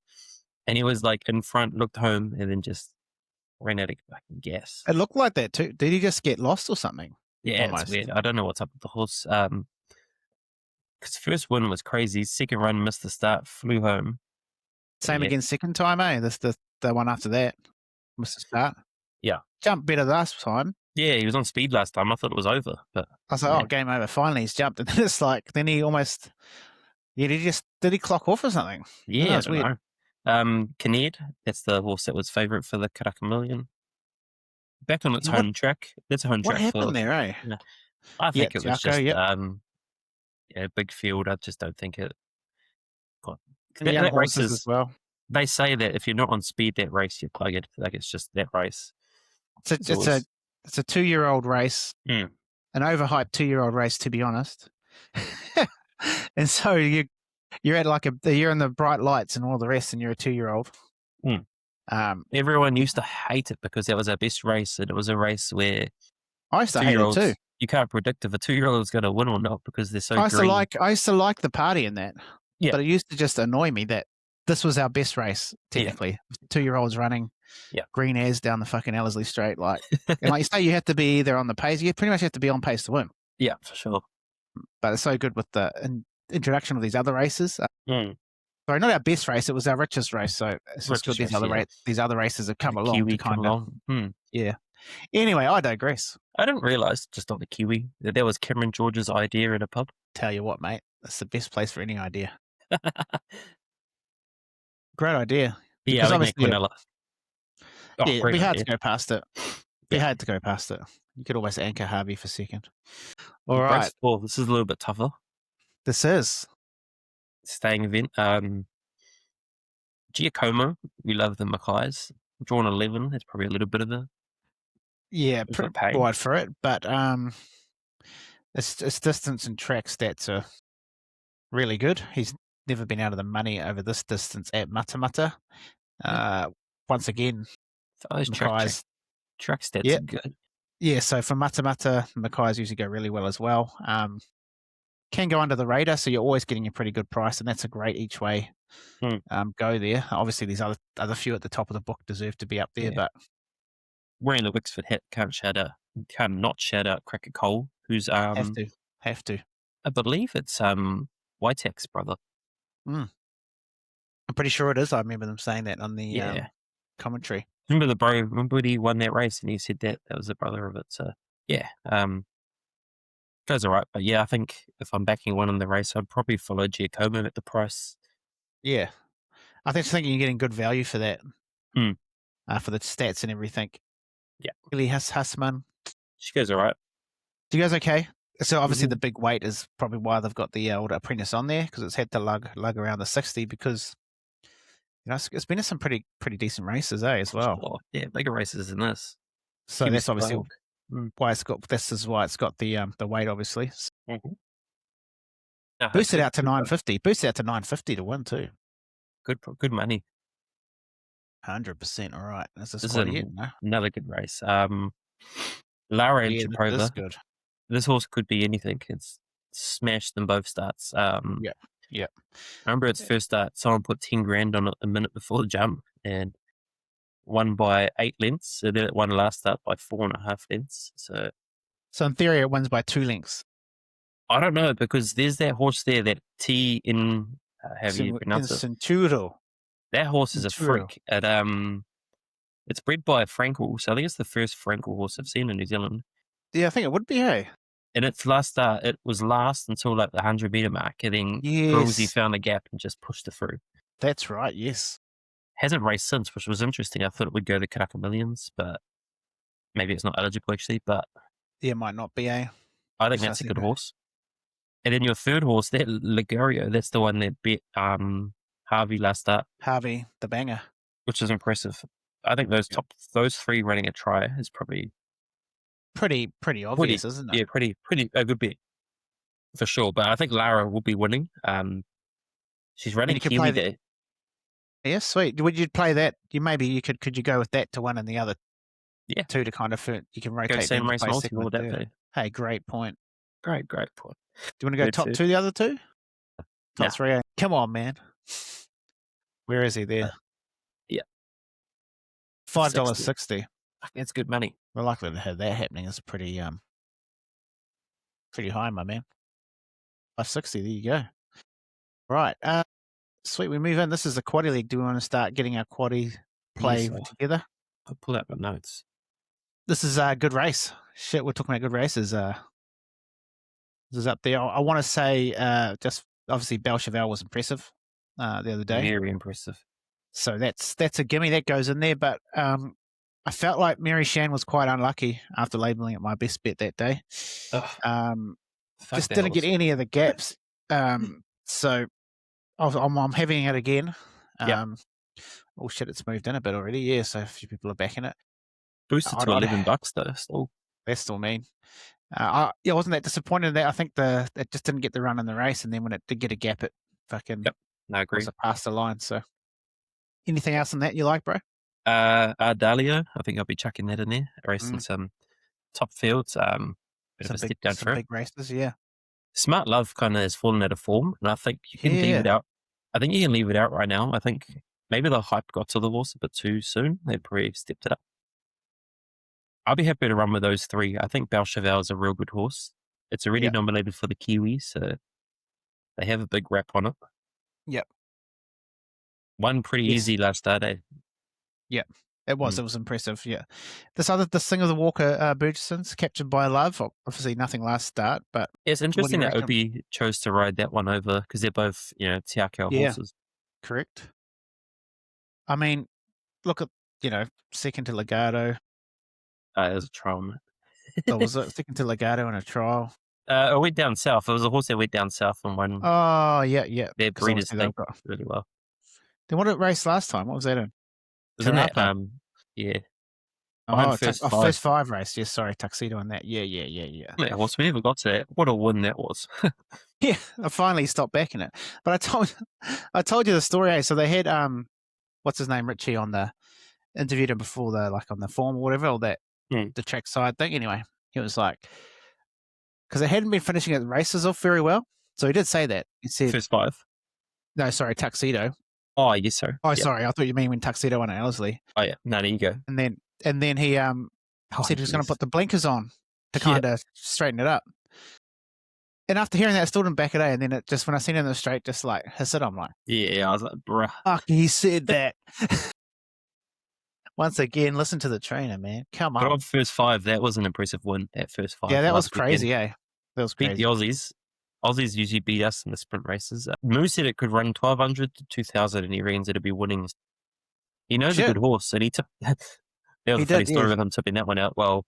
And he was like in front, looked home, and then just ran out of fucking gas. It looked like that too. Did he just get lost or something? Yeah, almost. It's weird. I don't know what's up with the horse. Because first win was crazy. Second run missed the start, flew home. Same Yeah. again second time, eh? This the one after that. Missed the start. Yeah. Jumped better last time. Yeah, he was on speed last time. I thought it was over, but I was like, oh, game over. Finally, he's jumped. And then it's like, then he almost, did he clock off or something? yeah, it's weird. Kane, that's the horse that was favourite for the Karaka Million. Back on its What- home track. That's a home What track happened for. there, eh? Yeah. I think it was Jacko, just big field. I just don't think it. And young that race horses as well. They say that if you're not on speed, that race you plug it. Like it's just that race. It's a 2-year-old race, Mm. an overhyped 2-year-old race, to be honest. And so you're at you're in the bright lights and all the rest, and you're a 2-year-old. Mm. Everyone used to hate it because that was our best race, and it was a race where I used to hate it too. You can't predict if a 2-year-old is going to win or not because they're so I used to like the party in that. Yeah. But it used to just annoy me that this was our best race, technically. 2-year-olds running green airs down the fucking Ellerslie Straight. And like you say, you have to be either on the pace. You pretty much have to be on pace to win. Yeah, for sure. But it's so good with the introduction of these other races. Sorry, not our best race. It was our richest race. So it's just good these other races have come along. Kiwi to kind of, Yeah. Anyway, I digress. I didn't realise, just on the Kiwi, that was Cameron George's idea in a pub. Tell you what, mate. That's the best place for any idea. Great idea. Yeah, I think Quinella. It'd be hard to go past it. You could always anchor Harvey for second. All right. This is a little bit tougher. This is. Staying event. Giacomo, we love the Mackays. Drawn 11. That's probably a little bit of a pretty wide for it, but its distance and track stats are really good. He's never been out of the money over this distance at Matamata. Once again, those track stats are good. Yeah, so for Matamata, Mackays usually go really well as well. Can go under the radar, so you're always getting a pretty good price, and that's a great each way go there. Obviously, these other few at the top of the book deserve to be up there, but wearing the Wixford hat can't not shout out Cracker Cole, who's have to. I believe it's Whitehack's brother. I'm pretty sure it is. I remember them saying that on the commentary. Remember when he won that race and he said that was the brother of it. So goes all right. But I think if I'm backing one in the race, I'd probably follow Giacomo at the price. Yeah, I think you're getting good value for that. For the stats and everything. Yeah, really Hassman. She goes all right. She goes okay. So obviously the big weight is probably why they've got the old apprentice on there, because it's had to lug around the 60 because it's been in some pretty decent races, as well. Oh, yeah, bigger races than this. So that's obviously why it's got. This is why it's got the weight, obviously. Boosted out to 950. Boosted out to 950 to win too. Good money. 100%. All right. This is another good race. Lara and Chaprova. This is good. This horse could be anything. It's smashed them both starts. Yeah. I remember its first start, someone put 10 grand on it a minute before the jump and won by 8 lengths. So then it won last start by 4.5 lengths. So in theory, it wins by 2 lengths. I don't know, because there's that horse there, that T in how do you pronounce it? Centuro. That horse is a freak. It's bred by a Frankel, so I think it's the first Frankel horse I've seen in New Zealand. Yeah, I think it would be, hey. And its last start, it was last until like the 100-meter mark, and then Brillsy found a gap and just pushed it through. That's right, yes. Hasn't raced since, which was interesting. I thought it would go to Karaka Millions, but maybe it's not eligible actually. But it might not be, I think that's a good horse. And then your third horse, that Ligurio, that's the one that bet Harvey last start. Harvey, the banger. Which is impressive. I think those 3 running a try is probably pretty obvious, isn't it? Yeah, pretty a good bet for sure. But I think Lara will be winning. She's running Kiwi there. Yeah, sweet. Would you play that? Could you go with that to one and the other? Yeah, 2 to kind of you can rotate. Go same race multi. What would that be? Hey, great point. Great point. Do you want to go top 2, the other 2? Top 3. Come on, man. Where is he there? $5.60. That's good money. The likelihood to have that happening is pretty high, my man. 560. There you go. Right. Sweet. We move in. This is the quaddie league. Do we want to start getting our quaddie play Yes, together? I'll pull out my notes. This is a good race. Shit, we're talking about good races. This is up there. I want to say just obviously Belcheval was impressive the other day. Very impressive. So that's a gimme. That goes in there. But I felt like Mary Shan was quite unlucky after labelling it my best bet that day. Just didn't get any of the gaps. So I'm having it again. Oh shit, it's moved in a bit already. Yeah, so a few people are backing it. Boosted to $11 though. Still. That's still mean. I wasn't that disappointed in that. I think it just didn't get the run in the race, and then when it did get a gap, it fucking I agree. was past the line. So, anything else in that you like, bro? Ardalio, I think I'll be chucking that in there. Racing some top fields. Bit of a step down for big races, yeah. Smart Love kind of has fallen out of form, and I think you can leave it out. I think you can leave it out right now. I think maybe the hype got to the horse a bit too soon. They probably stepped it up. I'll be happy to run with those three. I think Belcheval is a real good horse. It's already nominated for the Kiwi, so they have a big rap on it. Yep. Won pretty easy last start, eh? Yeah, it was. It was impressive, yeah. This thing of the Walker Burgeson's Captured by Love, obviously nothing last start, but... It's interesting that Opie chose to ride that one over, because they're both, Te Akau horses. Correct. I mean, look at, second to Legato. It was a trial, mate. Was it second to Legato in a trial? It went down south. It was a horse that went down south and won. Oh, yeah. Their breeders think really well. Then what did it race last time? What was that in? Wasn't that, yeah. First five race. Yes, sorry, Tuxedo on that. Yeah. Yeah, horse, we never got to that. What a win that was. Yeah, I finally stopped backing it. But I told you the story. So they had what's his name, Richie, on the interviewed him before on the form or whatever, or that the track side thing. Anyway, he was like, because they hadn't been finishing the races off very well. So he did say that. He said first five. No, sorry, Tuxedo. Oh, yes, sir. Oh, sorry. I thought you mean when Tuxedo won at Ellerslie. Oh, yeah. No, there you go. And then he said he was going to put the blinkers on to kind of straighten it up. And after hearing that, I still didn't back it, and then it just, when I seen it in the straight, just like, hiss it, I'm like... Yeah, I was like, bruh. Fuck, he said that. Once again, listen to the trainer, man. Come on. But on first five, that was an impressive win, that first five. Yeah, that was crazy, That was crazy. Beat the Aussies. Aussies usually beat us in the sprint races. Moose said it could run 1,200 to 2,000, and he reckons it'd be winning. He knows a good horse, and he took... That was a funny story with him tipping that one out. Well,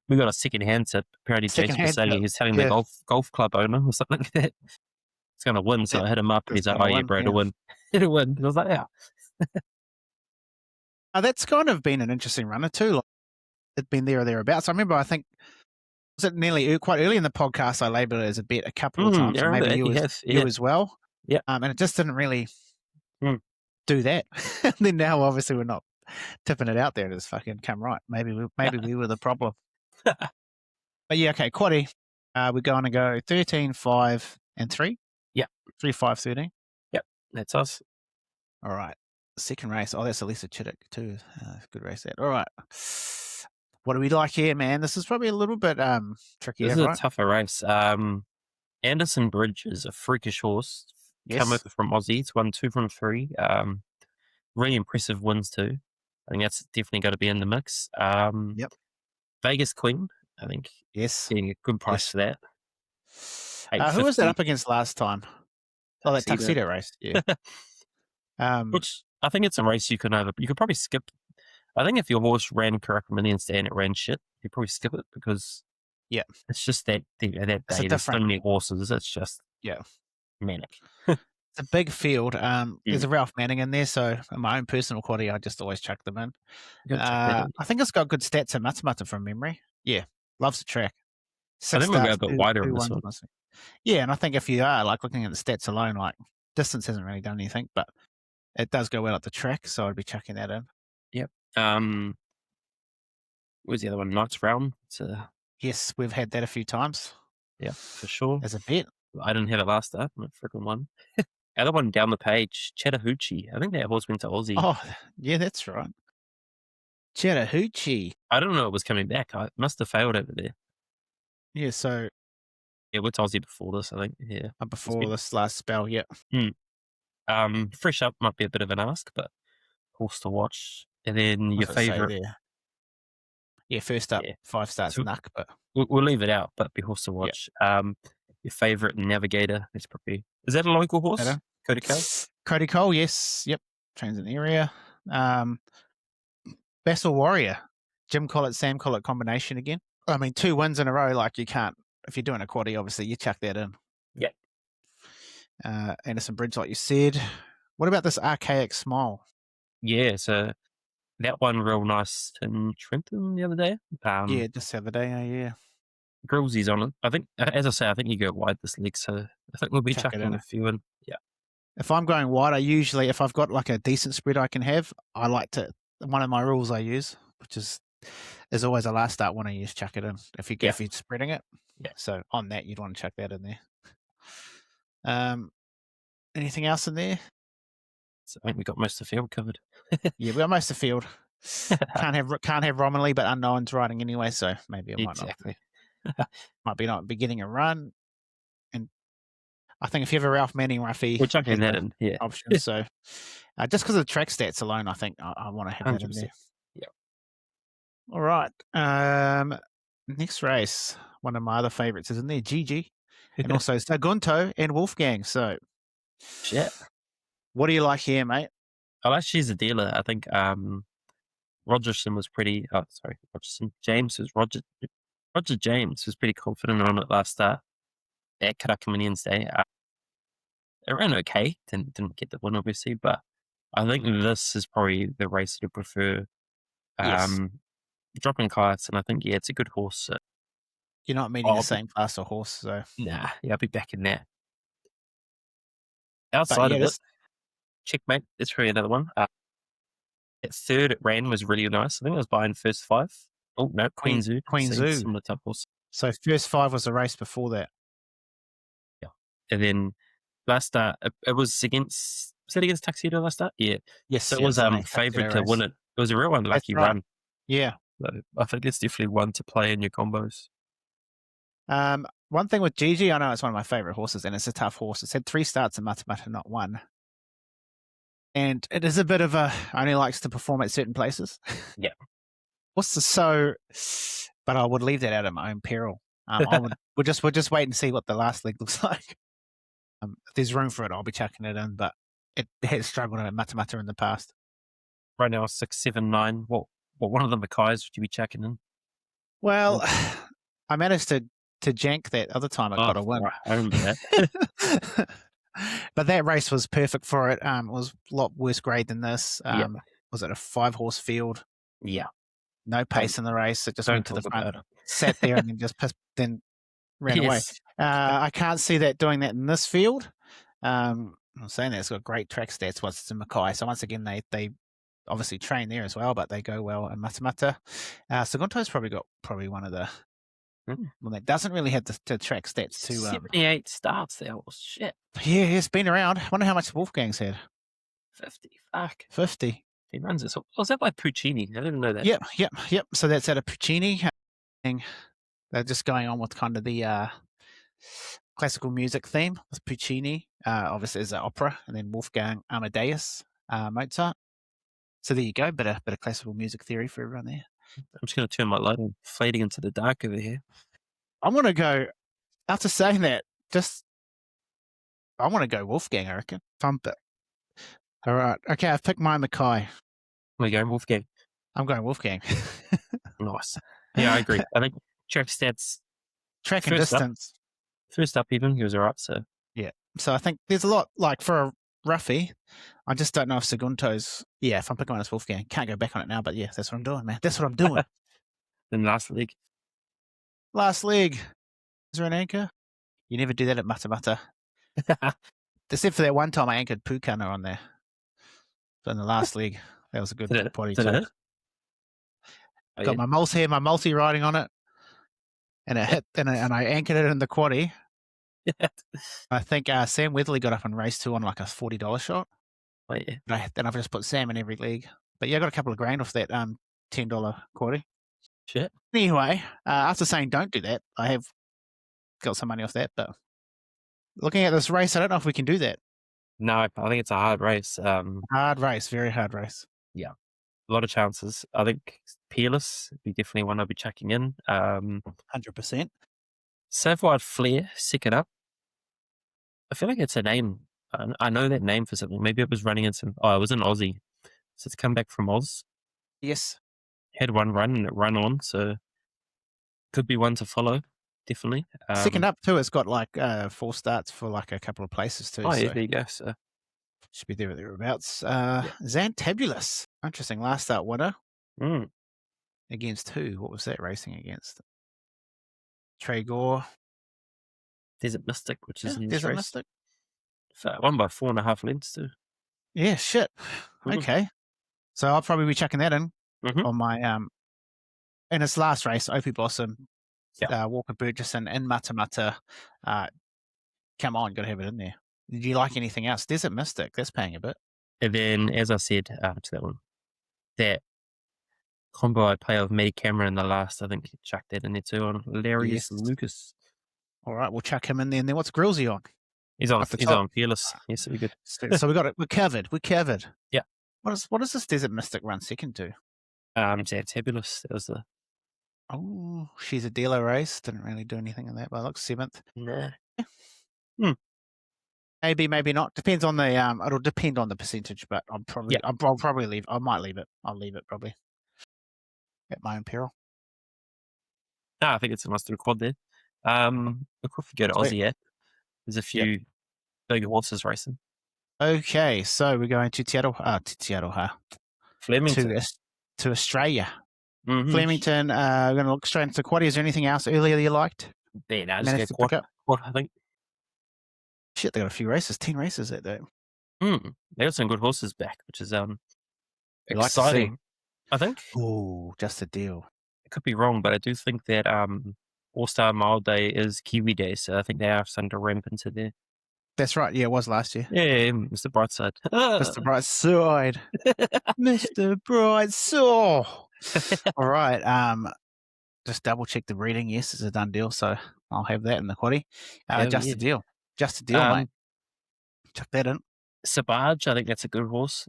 we got a second-hand tip. Apparently, Jason was saying he was telling the golf club owner or something like that. It's going to win, so I hit him up, and he's like, oh, yeah, bro, it'll win. It'll win. And I was like, yeah. That's kind of been an interesting runner too. Like, it's been there or thereabouts. I remember, I think, was it quite early in the podcast, I labelled it as a bet a couple of times. Maybe you as well. Yeah. And it just didn't really do that. And then now, obviously, we're not tipping it out there. It's fucking come right. Maybe we were the problem. But yeah, okay, quaddie. We're going to go 13, 5, and 3. Yeah. 3, 5, 13. Yep, that's us. All right. Second race. Oh, that's Elisa Chittick too. Good race that. All right. What do we like here, man? This is probably a little bit tricky. This is a tougher race. Anderson Bridge is a freakish horse. Come over from Aussie. It's won 2 from 3. Really impressive wins too. I think that's definitely got to be in the mix. Yep. Vegas Queen, I think. Yes. Getting a good price for that. Who was that up against last time? Oh, that Tuxedo race. Yeah. Which I think it's a race you could probably skip. I think if your horse ran correctly and it ran shit, you'd probably skip it because it's just that day. There's so many horses. It's just manic. It's a big field. There's a Ralph Manning in there, so in my own personal quaddie, I just always chuck them in. I think it's got good stats in Matamata from memory. Yeah, loves the track. I think we'll go a bit wider on this one. Yeah, and I think if you are like looking at the stats alone, like distance hasn't really done anything, but it does go well at the track, so I'd be chucking that in. Yep. Where's the other one? Knight's Realm. Yes, we've had that a few times. Yeah, for sure. As a bet. I didn't have it last start. I freaking won. Other one down the page, Chattahoochee. I think that horse went to Aussie. Oh, yeah, that's right. Chattahoochee. I don't know it was coming back. I must have failed over there. Yeah, so Yeah, with Aussie before this, I think. Yeah. Before this last spell, yeah. Fresh up might be a bit of an ask, but horse to watch. And then your What's it say favourite. there? Yeah, first up, Yeah. 5 starts So- Nuck, but We'll leave it out, but be horse to watch. Your favourite navigator. That's probably. Is that a local horse? Better. Cody Cole? Cody Cole, yes. Yep. Trains in the area. Vessel Warrior. Jim Collett, Sam Collett combination again. I mean, 2 wins in a row, like you can't, if you're doing a quaddie, obviously you chuck that in. Yeah. Anderson Bridge, like you said. What about this Archaic Smile? Yeah, so that one real nice in Trenton the other day. Yeah, just the other day, yeah. Grillsy's on it. I think, as I say, I think you go wide this league, so I think we'll be Chuck it chucking in. a few in. Yeah. If I'm going wide, I usually, if I've got like a decent spread I can have, I like to, one of my rules I use, which is always a last start one I use, chuck it in. If you're spreading it. Yeah. So on that, you'd want to chuck that in there. Anything else in there? So I think we got most of the field covered. Yeah, we got most of the field. Can't have Romilly, but Unknown's riding anyway, so maybe it might not be getting a run. And I think if you have a Ralph Manning Ruffy, We're chucking that in, yeah. option. So just because of the track stats alone, I think I want to have that in 100%. there. Yeah. All right. Next race, one of my other favourites is in there, Gigi, and also Sagunto and Wolfgang. So, Shit. what do you like here, mate? I like she's a dealer. I think Rogerson was pretty. Oh, sorry, Rogerson. Roger James was pretty confident on it last start at Karakamanian's Day. It ran okay. Didn't get the win obviously, but I think this is probably the race to prefer. Yes. Dropping kites, and I think it's a good horse. You're not meeting the same class of horse, so Nah, I'll be back in that. Outside of it, Checkmate. It's probably another one. At third, it ran was really nice. I think I was buying first 5. Oh no, Queen Zoo. Similar type horse. So first 5 was the race before that. Yeah, and then last start it was against. Was that against Tuxedo last start? Yeah. Yes. So it was favourite to win it. It was a real unlucky run. Yeah. So I think it's definitely one to play in your combos. One thing with Gigi, I know it's one of my favourite horses, and it's a tough horse. It's had 3 starts in Matamata, not 1. And it is a bit of only likes to perform at certain places. Yeah. But I would leave that out at my own peril. We'll just wait and see what the last leg looks like. If there's room for it, I'll be chucking it in, but it has struggled at Matamata in the past. Right now, 6, 7, 9. What one of the Mackays would you be chucking in? Well, I managed to jank that other time it got a win. Right. I remember that. But that race was perfect for it. It was a lot worse grade than this. Was it a 5-horse field? Yeah. No pace in the race. It just went to the front, sat there, and then ran away. I can't see that doing that in this field. I'm saying that it's got great track stats once it's in Mackay. So once again, they obviously train there as well, but they go well in Matamata. Sagunto's probably one of the one that doesn't really have the track stats to 78 starts there. Well, shit. Yeah, it's been around. I wonder how much Wolfgang's had. 50. Fuck. 50. He runs it. So, was that by Puccini? I didn't know that. Yep. So that's at a Puccini. They're just going on with kind of the classical music theme with Puccini. Obviously, there's an opera, and then Wolfgang Amadeus Mozart. So there you go. Bit of classical music theory for everyone there. I'm just going to turn my light on, fading into the dark over here. I'm going to go, after saying that, I want to go Wolfgang, I reckon. Pump it. All right. Okay, I've picked my Mackay. We're going Wolfgang. I'm going Wolfgang. Nice. Yeah, I agree. I think track stats. Track and distance. First up even, he was all right, so. Yeah. So I think there's a lot, like for a roughie, I just don't know if Sagunto's, if I'm picking on this Wolfgang, can't go back on it now, but yeah, that's what I'm doing, man. That's what I'm doing. Then last leg. Last leg. Is there an anchor? You never do that at Matamata. Except for that one time I anchored Pukana on there. But in the last leg, that was a good potty. Got my multi riding on it, and it hit, and I anchored it in the quaddie. I think Sam Weatherly got up on race 2 on like a $40 shot. Oh, yeah. Then I've just put Sam in every league. But yeah, I got a couple of grand off that $10 quaddie. Shit. Anyway, after saying don't do that, I have got some money off that. But looking at this race, I don't know if we can do that. No, I think it's a hard race. Hard race, very hard race. A lot of chances. I think Peerless, we definitely want to be checking in. 100%. Savoir Flair, second up. I feel like it's a name. I know that name for something. Maybe it was running in some. Oh, it was an Aussie. So it's come back from Oz. Yes. Had one run and it ran on. So could be one to follow. Definitely. Second up too, it's got like 4 starts for like a couple of places too. Oh, yeah, so there you go. So should be there or thereabouts. Xantabulous. Interesting. Last start winner. Against who? What was that racing against? Tregor. Desert Mystic, which is in this Desert race. Mystic. Won by 4.5 lengths too. Yeah, shit. Okay. So I'll probably be checking that in on my in its last race, Opie Blossom, Walker Burgesson in Matamata. Come on, gotta have it in there. Do you like anything else? Desert Mystic, that's paying a bit. And then, as I said to that one, that combo I play of Matty Cameron in the last, I think chuck that in there too on Hilarious Lucas. All right, we'll chuck him in there. And then what's Grillsy on? He's on Fearless. Yes, we're good. So we got it. We're covered. Yeah. What does this Desert Mystic run second to? Xantabulous. That was the. Oh, she's a dealer race. Didn't really do anything in that, but looks 7th. Nah. Maybe, maybe not. Depends on the it'll depend on the percentage, but I'll probably leave. I might leave it. I'll leave it probably. At my own peril. No, I think it's a nice little quad there. Look, if we go to Aussie, there's a few big horses racing. Okay, so we're going to Flemington. To Australia. Flemington, we're going to look straight into quaddy. Is there anything else earlier you liked? Yeah, no, just go quad, I think. Shit, they got a few races, 10 races at that. They got some good horses back, which is exciting. Like to see. I think. Ooh, just a deal. I could be wrong, but I do think that All-Star Mile Day is Kiwi Day, so I think they are starting to ramp into there. That's right. Yeah, it was last year. Yeah, Mr. Brightside. Mr. Brightside. Mr. Brightside. All right. Just double check the reading. Yes, it's a done deal, so I'll have that in the quaddy. A deal. Just a deal, mate. Chuck that in. Sabaj, I think that's a good horse.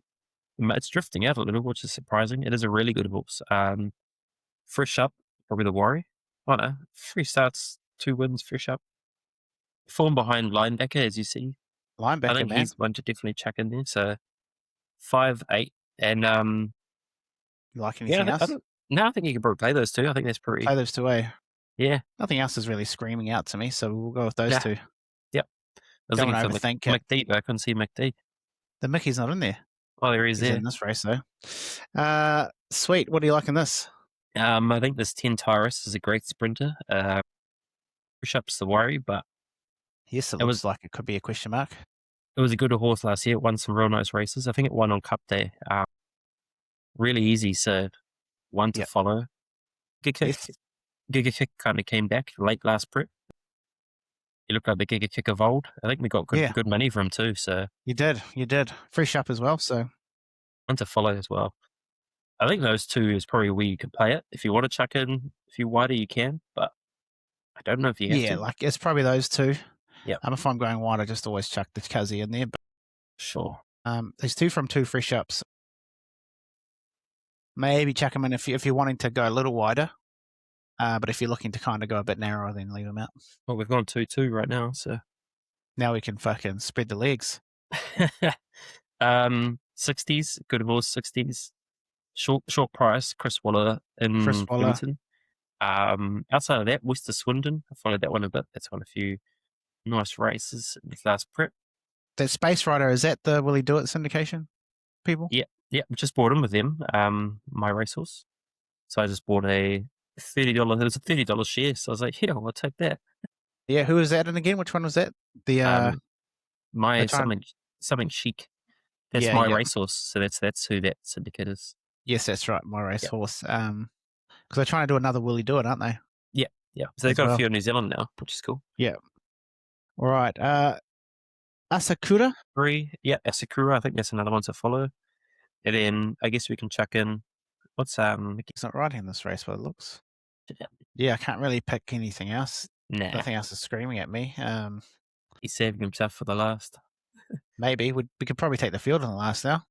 It's drifting out a little, which is surprising. It is a really good horse. Fresh up, probably the worry. Oh no, 3 starts, 2 wins, fresh up. Form behind linebacker, as you see. Linebacker, I think he's one to definitely chuck in there. So 5, 8, and you like anything else? I think you can play those two. I think that's pretty. Play those two, Yeah. Nothing else is really screaming out to me, so we'll go with those two. Yep. I was Don't looking for overthink it. McD, but I couldn't see McD. The Mickey's not in there. Oh, there he is. He's in this race though. Sweet. What do you like in this? I think this 10 Tyrus is a great sprinter. Push up's the worry, but yes, it looks like it could be a question mark. It was a good horse last year. It won some real nice races. I think it won on Cup Day. Really easy, so one to follow. Giga Kick kind of came back late last prep. He looked like the Giga Kick of old. I think we got good money for him too. So you did. Fresh up as well. So one to follow as well. I think those two is probably where you can play it. If you want to chuck in a few wider, you can, but I don't know if you have to. Yeah, like it's probably those two. Yeah. If I'm going wide, I just always chuck the Cuzzy in there. But, sure. There's 2 from 2 fresh ups. Maybe chuck them in if you're wanting to go a little wider. But if you're looking to kind of go a bit narrower, then leave them out. Well, we've gone 2-2 right now, so now we can fucking spread the legs. 60s, good horse, 60s. Short price, Chris Waller in Flemington. Outside of that, Wester Swindon. I followed that one a bit. That's won a few nice races in the last prep. That Space Rider, is that the Will He Do It syndication people? Yeah. Just bought him with them. My racehorse. So I just bought a $30. It was a $30 share. So I was like, yeah, I'll take that. Yeah, who was that? And again, which one was that? The my something chic. That's my racehorse. So that's who that syndicate is. Yes, that's right. My racehorse. Because they're trying to do another Will He Do It, aren't they? Yeah. So they've got a few in New Zealand now, which is cool. Yeah. All right. Asakura? Asakura. I think that's another one to follow. And then I guess we can chuck in. What's He's not riding in this race, but it looks. Yeah, I can't really pick anything else. Nah, Nothing else is screaming at me. he's saving himself for the last. Maybe we could probably take the field on the last now.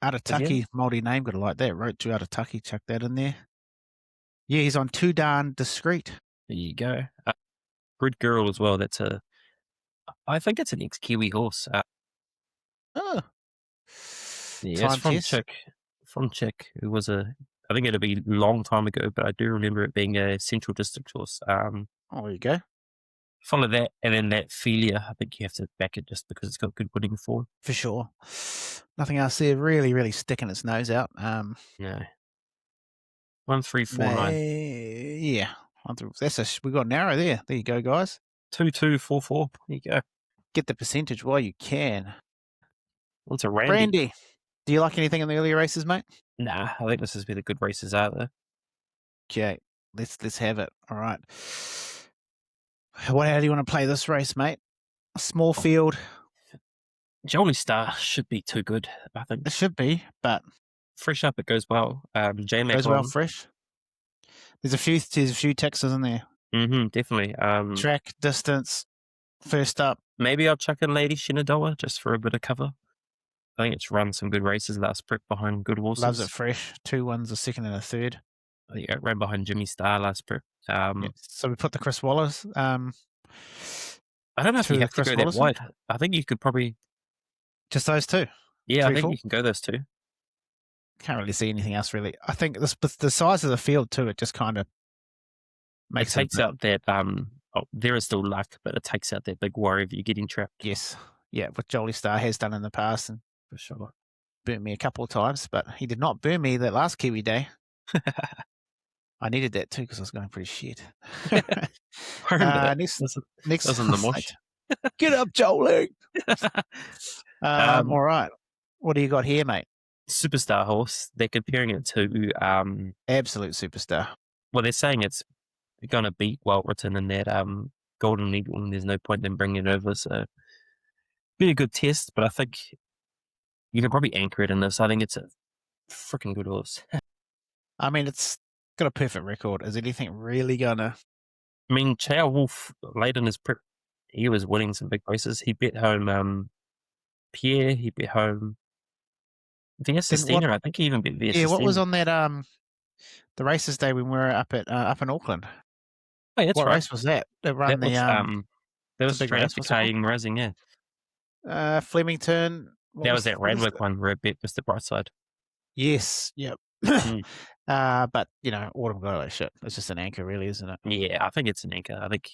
Arataki, Māori name, gotta like that. Wrote to Arataki, chuck that in there. Yeah, he's on Too Darn Discreet. There you go. Good girl as well. I think it's an ex-Kiwi horse. Oh. Yeah, it's from Chick, who was I think it'll be a long time ago, but I do remember it being a Central District horse. Oh, there you go. Follow that, and then that Felia, I think you have to back it just because it's got good winning form. For sure. Nothing else there. Really, really sticking its nose out. No. 1, 3, 4, 9. Yeah. We got narrow there. There you go, guys. 2, 2, 4, 4. There you go. Get the percentage while you can. What's a Randy? Randy, do you like anything in the earlier races, mate? Nah, I think this has been the good races out there. Okay, let's have it. All right. How do you want to play this race, mate? A small field. Jolly Star should be too good, I think. It should be, but fresh up, it goes well. J-Mac goes well fresh. There's a few Texas in there. Definitely. Track, distance, first up. Maybe I'll chuck in Lady Shenandoah just for a bit of cover. I think it's run some good races last prep behind good horses. Loves it fresh. 2 1s, a second and a third. Yeah, ran behind Jimmy Star last prep. So we put the Chris Wallace. I don't know if you have to go that wide. I think you could probably just those 2. Yeah, I think you can go those 2. Can't really see anything else really. I think the size of the field too. It just kind of makes it takes out that. There is still luck, but it takes out that big worry of you getting trapped. Yes, yeah, what Jolly Star has done in the past, and for sure burnt me a couple of times, but he did not burn me that last Kiwi day. I needed that too because I was going pretty shit. Next wasn't the mush. Get up, Jolie. All right, what do you got here, mate? Superstar horse. They're comparing it to Absolute Superstar. Well, they're saying it's going to beat Welterton in that Golden Eagle, and there's no point in bringing it over. So, be a good test, but I think you can probably anchor it in this. I think it's a freaking good horse. I mean, it's got a perfect record. Is anything really gonna? I mean, Chow Wolf late in his prep, he was winning some big races. He bet home Pierre. He bet home Viestistina. I think he even bet Viestistina. Yeah, what was on that the races day when we were up in Auckland? Oh, that's what right. race was that? That run that was straight after Kane Rising, yeah. Flemington. That was that Randwick one where it bet Mr. Brightside. Yes, yep. But Autumn got like shit. It's just an anchor, really, isn't it? Yeah, I think it's an anchor. I think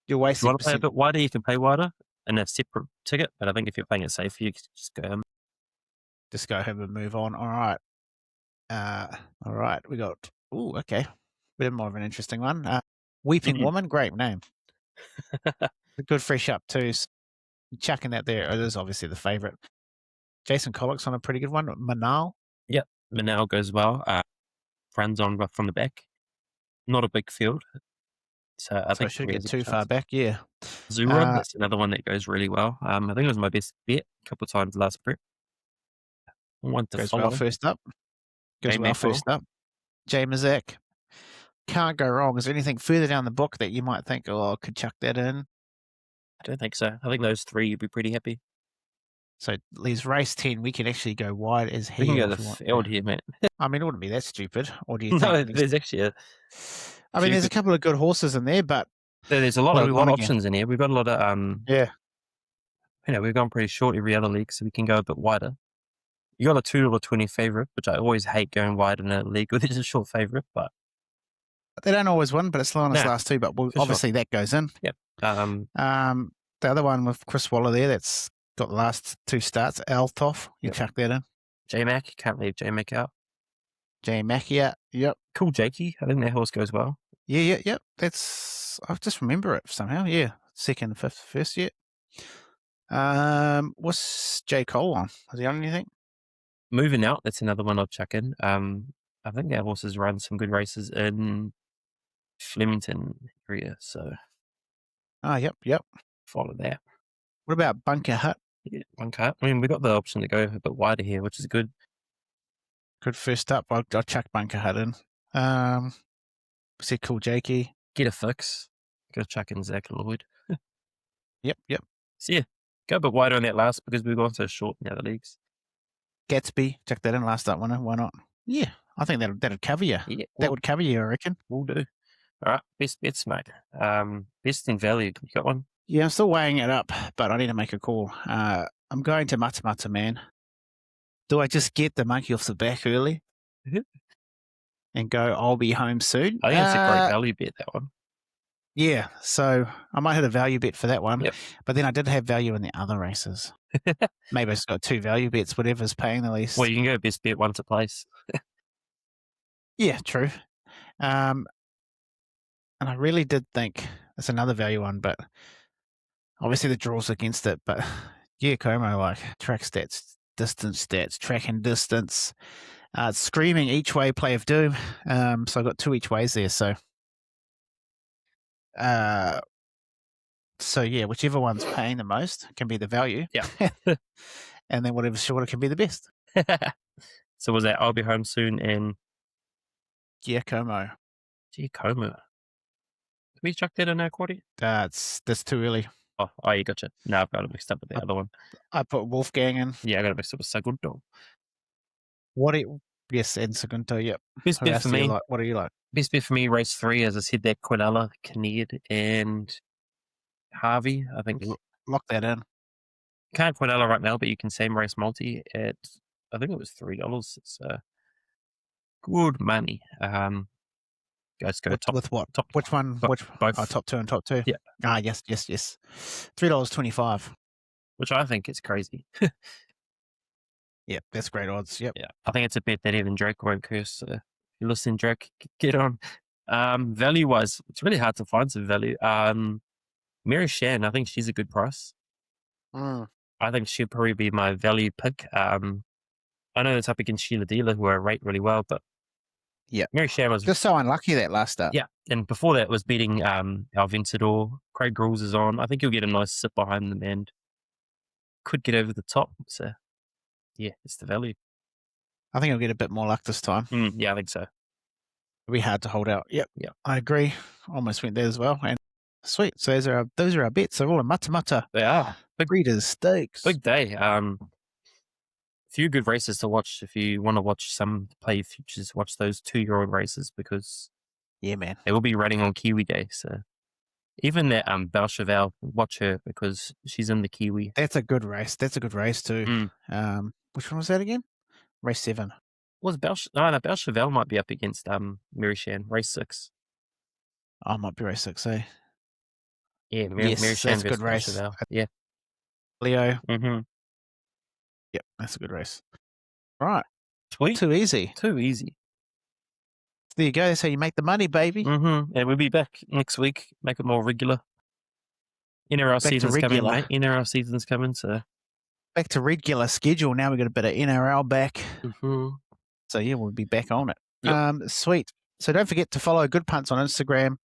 you're wasting. You want to play a bit wider, you can play wider in a separate ticket. But I think if you're playing it safe, you can just go home. Just go home and move on. All right. All right. We got. Ooh, okay. Bit more of an interesting one. Weeping Woman, great name. A good fresh up too. So chucking that there. It is obviously the favourite. Jason Collick's on a pretty good one. Manal. Yep, Manal goes well. Runs on from the back. Not a big field. So I think it should get too far back, yeah. Zura, that's another one that goes really well. I think it was my best bet a couple of times last prep. One to goes follow. Well first up. Goes well first up. Jay Mazak. Can't go wrong. Is there anything further down the book that you might think, I could chuck that in? I don't think so. I think those 3 you'd be pretty happy. So leaves race 10. We can actually go wide as hell. We can go the field here, mate. I mean, it wouldn't be that stupid. Or do you think? No, there's actually there's a couple of good horses in there, but there's a lot of options in here. We've got a lot of yeah. We've gone pretty short every other league, so we can go a bit wider. You got a $2.20 favourite, which I always hate going wide in a league with a short favourite, but they don't always win. But it's the last 2. But obviously that goes in. Yep. The other one with Chris Waller there, that's got the last 2 starts. Althoff, you chuck that in. J-Mac, can't leave J-Mac out. J-Mac, yeah, yep. Cool Jakey, I think that horse goes well. Yeah, yep. That's, I just remember it somehow, yeah. 2nd, 5th, 1st, yeah. What's J. Cole on? Has he on anything? Moving Out, that's another one I'll chuck in. I think that horse has run some good races in Flemington area, so. Yep. Follow that. What about Bunker Hut? Yeah, Bunker Hut. I mean, we got the option to go a bit wider here, which is good. Good first up. I'll chuck Bunker Hut in. We said Cool Jakey. get a fix. Got to chuck in Zach Lloyd. Yep. So yeah, go a bit wider on that last because we've gone so short in the other leagues. Gatsby, check that in last up winner. Why not? Yeah, I think that'd cover you. Yeah, That would cover you, I reckon. We'll do. All right, best bets, mate. Best in value. You got one? Yeah, I'm still weighing it up, but I need to make a call. I'm going to Matamata, man. Do I just get the monkey off the back early and go, I'll be home soon? I think it's a great value bet, that one. Yeah, so I might have a value bet for that one, Yep. but then I did have value in the other races. Maybe I just got 2 value bets, whatever's paying the least. Well, you can go best bet once a place. Yeah, true. And I really did think it's another value one, but obviously the draw's against it. But yeah, Como, like track stats, distance stats, track and distance, screaming each way play of doom. So I got 2 each ways there. So yeah, whichever one's paying the most can be the value. Yeah. And then whatever's shorter can be the best. So was that I'll be home soon and Yeah, Como. gee, Como. Did we chuck that in our quaddy? That's too early. Oh, you gotcha. No, I've got it mixed up with the other one. I put Wolfgang in. Yeah, I got it mixed up with Segundo. Yes, and Segundo, yep. Best Who bet else for do you me. like? What do you like? Best bet for me, race 3, as I said, that Quinella, Kinneard, and Harvey. I think Lock that in. can't Quinella right now, but you can same race multi at I think it was $3. It's good money. Guys, go top With what? top. Which one? Both. Top 2 and top 2. Yeah. Yes. $3.25. Which I think is crazy. Yep, that's great odds. Yep. Yeah, I think it's a bet that even Drake won't curse. So if you listen, Drake, get on. Value wise, it's really hard to find some value. Mary Shan, I think she's a good price. Mm. I think she'll probably be my value pick. I know it's up against Sheila Dealer, who I rate really well, but yeah, Mary Shan was just so unlucky that last start. Yeah, and before that was beating Alventador. Craig Rules is on. I think he'll get a nice sit behind them and could get over the top. So yeah, it's the value. I think I'll get a bit more luck this time. Yeah, I think so. It'll be hard to hold out. Yep. Yeah, I agree. Almost went there as well. And sweet. So those are our bets. They're all in Matamata. They are. Breeders' Stakes. Big day. Few good races to watch if you want to watch some play futures. Watch those 2-year-old races because yeah, man, they will be running on Kiwi Day. So even that Belcheval, watch her because she's in the Kiwi. That's a good race. That's a good race too. Which one was that again? Race 7. Was Belcheval might be up against Mary Shan, race 6. Oh, might be race 6, eh? Yeah, Mary Shan that's a good race. Belcheval. Yeah. Leo. Mm-hmm. Yep, that's a good race. All right. Sweet. Too easy. Too easy. There you go. That's how you make the money, baby. Mm-hmm. And we'll be back next week. Make it more regular. NRL season's coming, mate. NRL season's coming, so back to regular schedule. Now we've got a bit of NRL back. Mm-hmm. So yeah, we'll be back on it. Yep. Sweet. So don't forget to follow Good Punts on Instagram.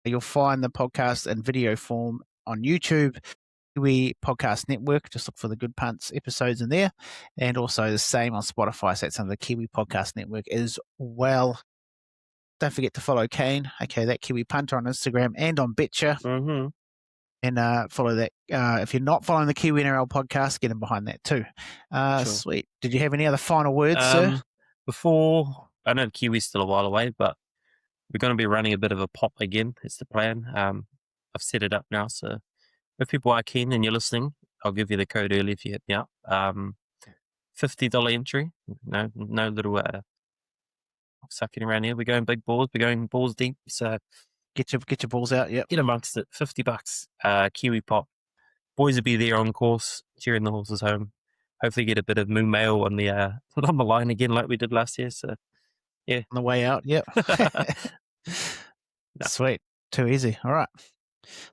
You'll find the podcast in video form on YouTube, Kiwi Podcast Network. Just look for the Good Punts episodes in there. And also the same on Spotify. So that's under the Kiwi Podcast Network as well. Don't forget to follow Kane, okay, that Kiwi Punter on Instagram and on Betcha. Mm-hmm. And follow that. If you're not following the Kiwi NRL podcast, get in behind that too. Sure. Sweet. Did you have any other final words, sir? Before, I know Kiwi's still a while away, but we're going to be running a bit of a pop again. It's the plan. I've set it up now, so if people are keen and you're listening, I'll give you the code early if you hit me up. $50 entry. No little sucking around here. We're going big balls. We're going balls deep. So get your balls out. Yep. Get amongst it. $50. Kiwi pop. Boys will be there on course, cheering the horses home. Hopefully get a bit of moon mail on the line again like we did last year. So yeah. On the way out. Yep. No. Sweet. Too easy. All right.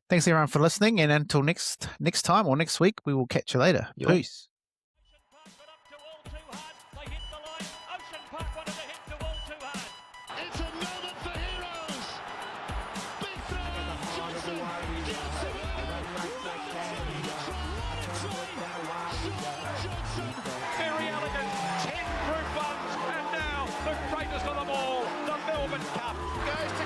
Thanks everyone for listening. And until next time or next week, we will catch you later. Yep. Peace. Very elegant, 10 group ones, and now the greatest of them all, the Melbourne Cup goes to